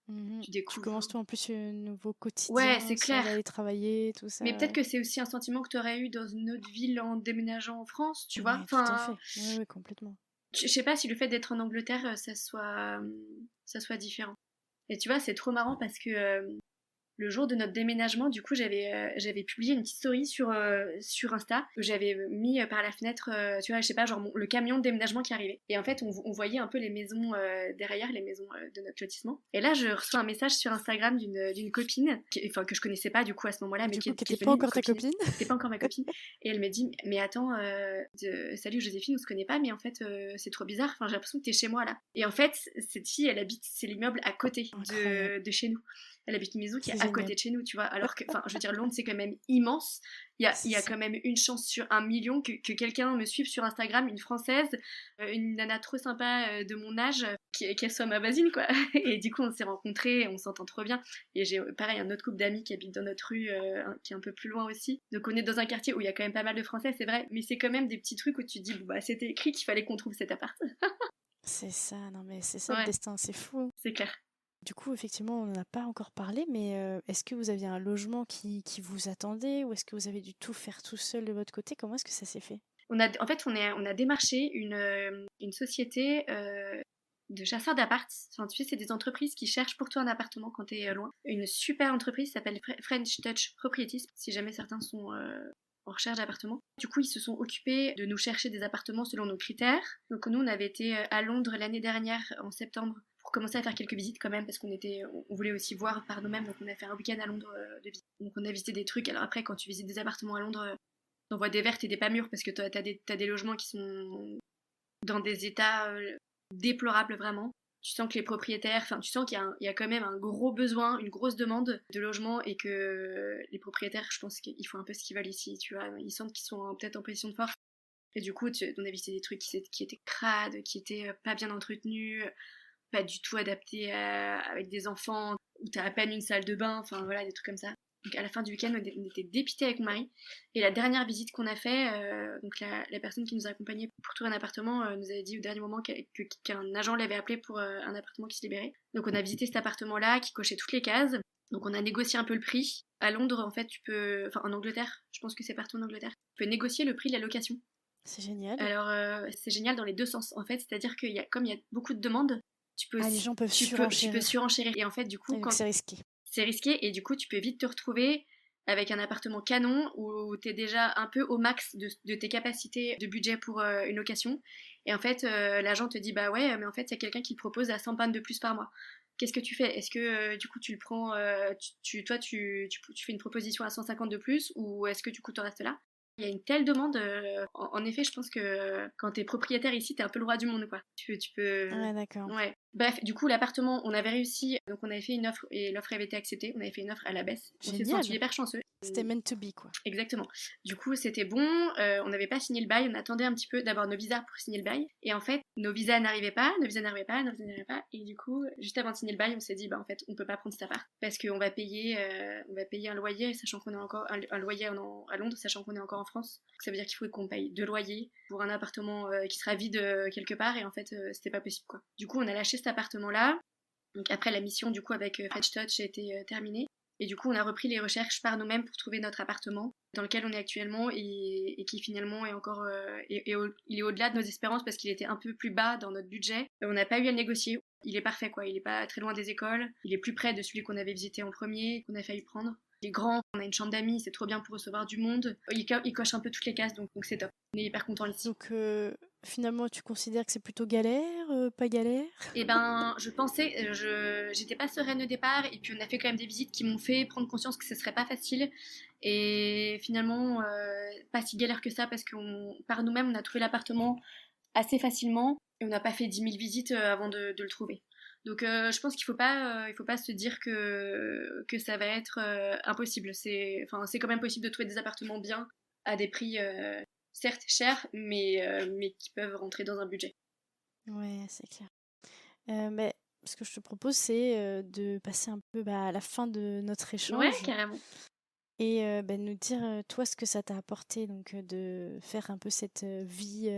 Speaker 1: Mhm.
Speaker 2: tu
Speaker 1: Tu commences
Speaker 2: découvres.
Speaker 1: toi en plus un nouveau
Speaker 2: Ouais,
Speaker 1: quotidien
Speaker 2: c'est
Speaker 1: sans
Speaker 2: clair.
Speaker 1: aller travailler, tout ça,
Speaker 2: Mais peut-être
Speaker 1: ouais.
Speaker 2: que c'est aussi un sentiment que tu aurais eu dans une autre ville en déménageant en France, tu vois.
Speaker 1: Ouais, tout à
Speaker 2: Enfin,
Speaker 1: fait. Ouais, ouais, complètement.
Speaker 2: je sais pas si le fait d'être en Angleterre, ça soit différent. Et tu vois, c'est trop marrant parce que Le jour de notre déménagement, du coup, j'avais publié une petite story sur Insta. J'avais mis par la fenêtre, tu vois, je sais pas, genre le camion de déménagement qui arrivait. Et en fait, on voyait un peu les maisons derrière, les maisons de notre lotissement. Et là, je reçois un message sur Instagram d'une copine, que je connaissais pas du coup à ce moment-là, mais
Speaker 1: Du
Speaker 2: qui
Speaker 1: coup, qui
Speaker 2: est
Speaker 1: n'était pas
Speaker 2: devenue une
Speaker 1: encore ta
Speaker 2: copine.
Speaker 1: copine.
Speaker 2: C'était pas encore ma copine. Et elle me dit, mais attends, salut Joséphine, on se connaît pas, mais en fait, c'est trop bizarre. Enfin, j'ai l'impression que t'es chez moi là. Et en fait, cette fille, elle habite, c'est l'immeuble à côté
Speaker 1: Incroyable.
Speaker 2: de chez nous. Elle habite une maison qui est
Speaker 1: C'est
Speaker 2: à
Speaker 1: génial.
Speaker 2: côté de chez nous, tu vois. Alors que, enfin, je veux dire, Londres, c'est quand même immense. Il
Speaker 1: C'est
Speaker 2: y a
Speaker 1: ça.
Speaker 2: quand même une chance sur 1 million que quelqu'un me suive sur Instagram, une Française, une nana trop sympa de mon âge, qu'elle soit ma voisine, quoi. Et du coup, on s'est rencontrés, on s'entend trop bien. Et j'ai, pareil, un autre couple d'amis qui habite dans notre rue, qui est un peu plus loin aussi. Donc, on est dans un quartier où il y a quand même pas mal de Français, c'est vrai. Mais c'est quand même des petits trucs où tu te dis, bon, bah, c'était écrit qu'il fallait qu'on trouve cet appart.
Speaker 1: C'est ça, non mais c'est ça le
Speaker 2: Ouais,
Speaker 1: destin, c'est fou.
Speaker 2: c'est clair.
Speaker 1: Du coup, effectivement, on n'en a pas encore parlé, mais est-ce que vous aviez un logement qui vous attendait ou est-ce que vous avez dû tout faire tout seul de votre côté? Comment est-ce que ça s'est fait?
Speaker 2: En fait, on a démarché une société de chasseurs d'appart. Enfin, tu sais, c'est des entreprises qui cherchent pour toi un appartement quand t'es loin. Une super entreprise s'appelle French Touch Properties, si jamais certains sont en recherche d'appartements. Du coup, ils se sont occupés de nous chercher des appartements selon nos critères. Donc nous, on avait été à Londres l'année dernière, en septembre, pour commencer à faire quelques visites quand même, parce on voulait aussi voir par nous-mêmes. Donc on a fait un week-end à Londres de visite. Donc on a visité des trucs. Alors après, quand tu visites des appartements à Londres, t'en vois des vertes et des pas mûres, parce que t'as des logements qui sont dans des états déplorables vraiment. Tu sens que les propriétaires, enfin tu sens qu'il y a quand même un gros besoin, une grosse demande de logement et que les propriétaires, je pense qu'ils font un peu ce qu'ils veulent ici, tu vois. Ils sentent qu'ils sont peut-être en position de force. Et du coup, on a visité des trucs qui étaient crades, qui étaient pas bien entretenus, pas du tout adaptés avec des enfants, où t'as à peine une salle de bain, enfin voilà, des trucs comme ça. Donc à la fin du week-end, on était dépités avec mon mari. Et la dernière visite qu'on a fait, donc la personne qui nous a accompagnés pour trouver un appartement nous avait dit au dernier moment qu'un agent l'avait appelé pour un appartement qui se libérait. Donc on a visité cet appartement-là qui cochait toutes les cases. Donc on a négocié un peu le prix. À Londres, en fait, enfin en Angleterre, je pense que c'est partout en Angleterre, tu peux négocier le prix de la location.
Speaker 1: C'est génial.
Speaker 2: Alors c'est génial dans les deux sens en fait, c'est-à-dire comme il y a beaucoup de demandes,
Speaker 1: Ah, les gens peuvent
Speaker 2: tu peux
Speaker 1: surenchérir.
Speaker 2: surenchérir. Et en fait, du coup,
Speaker 1: et donc
Speaker 2: quand
Speaker 1: c'est risqué.
Speaker 2: c'est risqué, et du coup, tu peux vite te retrouver avec un appartement canon où tu es déjà un peu au max de tes capacités de budget pour une location. Et en fait, l'agent te dit, bah ouais, mais en fait, il y a quelqu'un qui te propose à 100 pounds de plus par mois. Qu'est-ce que tu fais? Est-ce que du coup tu le prends, tu fais une proposition à 150 de plus, ou est-ce que du coup tu restes là? Il y a une telle demande, en effet, je pense que quand t'es propriétaire ici, t'es un peu le roi du monde, quoi. Tu peux...
Speaker 1: Ouais, d'accord.
Speaker 2: Ouais. Bref, du coup, l'appartement, on avait réussi, donc on avait fait une offre et l'offre avait été acceptée. On avait fait une offre à la baisse. On s'est senti
Speaker 1: Génial.
Speaker 2: hyper chanceux.
Speaker 1: C'était meant to be, quoi.
Speaker 2: Exactement. Du coup, c'était bon. On n'avait pas signé le bail. On attendait un petit peu d'abord nos visas pour signer le bail. Et en fait, nos visas n'arrivaient pas, nos visas n'arrivaient pas, nos visas n'arrivaient pas. Et du coup, juste avant de signer le bail, on s'est dit, bah en fait, on peut pas prendre cet appart parce qu'on va payer un loyer, sachant qu'on est encore un loyer à Londres, sachant qu'on est encore en France. Donc, ça veut dire qu'il faut qu'on paye 2 loyers pour un appartement qui sera vide quelque part. Et en fait, c'était pas possible, quoi. Du coup, on a lâché cet appartement-là. Donc après, la mission du coup avec Fetch Touch a été terminée. Et du coup, on a repris les recherches par nous-mêmes pour trouver notre appartement dans lequel on est actuellement, et qui finalement est encore il est au-delà de nos espérances parce qu'il était un peu plus bas dans notre budget. On n'a pas eu à le négocier. Il est parfait, quoi. Il est pas très loin des écoles. Il est plus près de celui qu'on avait visité en premier, qu'on a failli prendre. Il est grand, on a une chambre d'amis, c'est trop bien pour recevoir du monde. Il coche un peu toutes les cases, donc c'est top. On est hyper content ici.
Speaker 1: Donc finalement, tu considères que c'est plutôt galère, pas galère?
Speaker 2: Et ben, je pensais, j'étais pas sereine au départ, et puis on a fait quand même des visites qui m'ont fait prendre conscience que ce serait pas facile. Et finalement, pas si galère que ça, parce que par nous-mêmes, on a trouvé l'appartement assez facilement, et on n'a pas fait 10 000 visites avant de le trouver. Donc je pense qu'il faut pas se dire que ça va être impossible. C'est quand même possible de trouver des appartements bien à des prix certes chers, mais qui peuvent rentrer dans un budget.
Speaker 1: Ouais, c'est clair. Mais ce que je te propose, c'est de passer un peu à la fin de notre
Speaker 2: Ouais,
Speaker 1: échange
Speaker 2: carrément.
Speaker 1: et nous dire, toi, ce que ça t'a apporté donc de faire un peu cette vie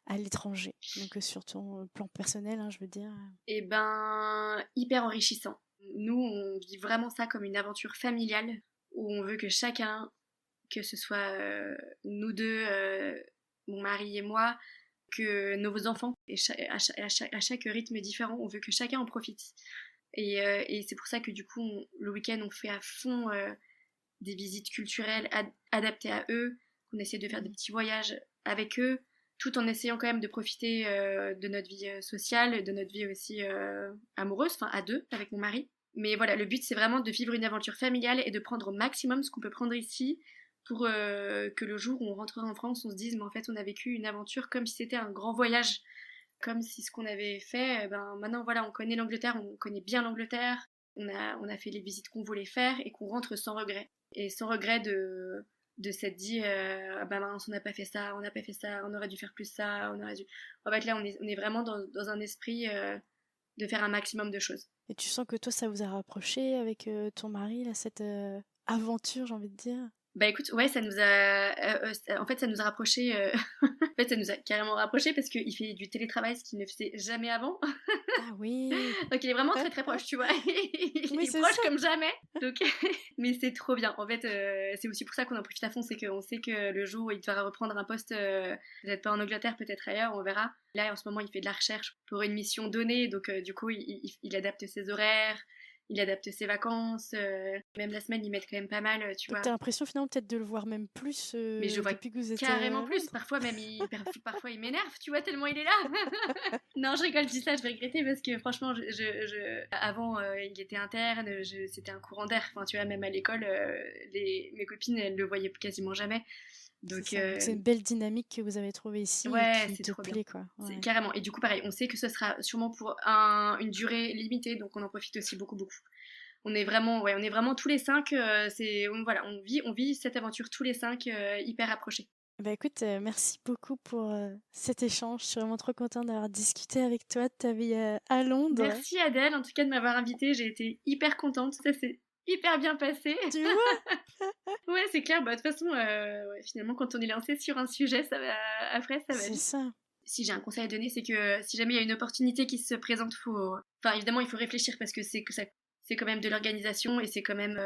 Speaker 1: à l'étranger. Donc sur ton plan personnel, hein, je veux dire.
Speaker 2: Et ben, hyper enrichissant. Nous, on vit vraiment ça comme une aventure familiale où on veut que chacun, que ce soit nous deux, mon mari et moi, que nos enfants, et à chaque rythme différent, on veut que chacun en profite. Et c'est pour ça que du coup, le week-end, on fait à fond des visites culturelles adaptées à eux, qu'on essaie de faire des petits voyages avec eux, tout en essayant quand même de profiter de notre vie sociale, de notre vie aussi amoureuse, enfin à deux, avec mon mari. Mais voilà, le but c'est vraiment de vivre une aventure familiale et de prendre au maximum ce qu'on peut prendre ici pour que le jour où on rentrera en France, on se dise mais en fait on a vécu une aventure comme si c'était un grand voyage, comme si ce qu'on avait fait, ben maintenant voilà, on connaît l'Angleterre, on connaît bien l'Angleterre, on a fait les visites qu'on voulait faire et qu'on rentre sans regret. Et sans regret de s'être dit ah bah mince, on n'a pas fait ça, on n'a pas fait ça, on aurait dû faire plus ça, on aurait dû. En fait là on est vraiment dans un esprit de faire un maximum de choses.
Speaker 1: Et tu sens que toi, ça vous a rapproché avec ton mari, là, cette aventure, j'ai envie de dire?
Speaker 2: Bah écoute, ouais, ça nous a. En fait, ça nous a rapprochés. En fait, ça nous a carrément rapprochés parce qu'il fait du télétravail, ce qu'il ne faisait jamais avant.
Speaker 1: Ah oui.
Speaker 2: Donc il est vraiment très très proche, tu vois. Il
Speaker 1: Oui,
Speaker 2: est
Speaker 1: c'est
Speaker 2: proche
Speaker 1: ça.
Speaker 2: comme jamais. Donc, mais c'est trop bien. En fait, c'est aussi pour ça qu'on en profite à fond, c'est qu'on sait que le jour où il devra reprendre un poste, peut-être pas en Angleterre, peut-être ailleurs, on verra. Là, en ce moment, il fait de la recherche pour une mission donnée, donc du coup, il adapte ses horaires. Il adapte ses vacances, même la semaine, ils mettent quand même pas mal, tu
Speaker 1: Donc
Speaker 2: vois.
Speaker 1: t'as l'impression finalement peut-être de le voir même plus
Speaker 2: Mais je le vois
Speaker 1: depuis que vous êtes
Speaker 2: carrément
Speaker 1: à
Speaker 2: plus.
Speaker 1: Londres.
Speaker 2: Parfois, même, parfois, il m'énerve, tu vois, tellement il est là. Non, je rigole, je dis ça, je vais regretter parce que franchement, avant, il était interne, c'était un courant d'air. Enfin, tu vois, même à l'école, mes copines, elles le voyaient quasiment jamais.
Speaker 1: C'est
Speaker 2: Donc,
Speaker 1: ça. Donc c'est une belle dynamique que vous avez trouvée ici et
Speaker 2: ouais,
Speaker 1: qui
Speaker 2: c'est
Speaker 1: te
Speaker 2: trop bien.
Speaker 1: plaît, quoi. Ouais.
Speaker 2: Carrément. Et du coup, pareil, on sait que ce sera sûrement pour une durée limitée, donc on en profite aussi beaucoup, beaucoup. On est vraiment tous les cinq. Voilà, on vit cette aventure tous les cinq, hyper approchés.
Speaker 1: Bah écoute, merci beaucoup pour cet échange. Je suis vraiment trop contente d'avoir discuté avec toi de ta vie à Londres.
Speaker 2: Merci Adèle, en tout cas de m'avoir invitée. J'ai été hyper contente. Ça s'est hyper bien passé.
Speaker 1: Tu vois?
Speaker 2: Ouais, c'est clair. Bah, de toute façon, ouais, finalement, quand on est lancé sur un sujet, ça va. Après, ça va
Speaker 1: C'est
Speaker 2: vite.
Speaker 1: ça.
Speaker 2: Si j'ai un conseil à donner, c'est que si jamais il y a une opportunité qui se présente, enfin, évidemment, il faut réfléchir parce que c'est quand même de l'organisation et c'est quand même.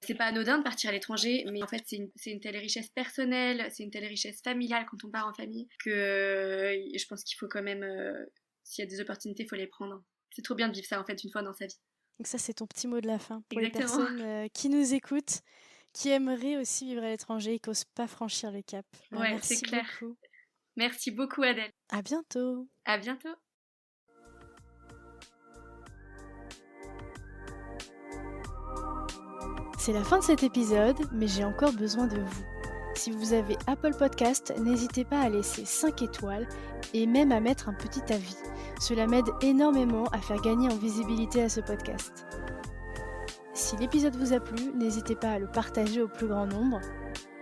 Speaker 2: C'est pas anodin de partir à l'étranger, mais en fait, c'est une telle richesse personnelle, c'est une telle richesse familiale quand on part en famille que je pense qu'il faut quand même. S'il y a des opportunités, il faut les prendre. C'est trop bien de vivre ça, en fait, une fois dans sa vie.
Speaker 1: Donc ça, c'est ton petit mot de la fin pour les
Speaker 2: Exactement.
Speaker 1: personnes qui nous écoutent, qui aimeraient aussi vivre à l'étranger et qui n'osent pas franchir le cap. Bah,
Speaker 2: Ouais, c'est
Speaker 1: merci
Speaker 2: clair.
Speaker 1: beaucoup.
Speaker 2: Merci beaucoup, Adèle.
Speaker 1: À bientôt.
Speaker 2: À bientôt.
Speaker 1: C'est la fin de cet épisode, mais j'ai encore besoin de vous. Si vous avez Apple Podcast, n'hésitez pas à laisser 5 étoiles et même à mettre un petit avis. Cela m'aide énormément à faire gagner en visibilité à ce podcast. Si l'épisode vous a plu, n'hésitez pas à le partager au plus grand nombre.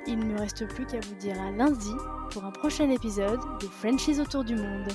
Speaker 1: Il ne me reste plus qu'à vous dire à lundi pour un prochain épisode des Frenchies autour du monde.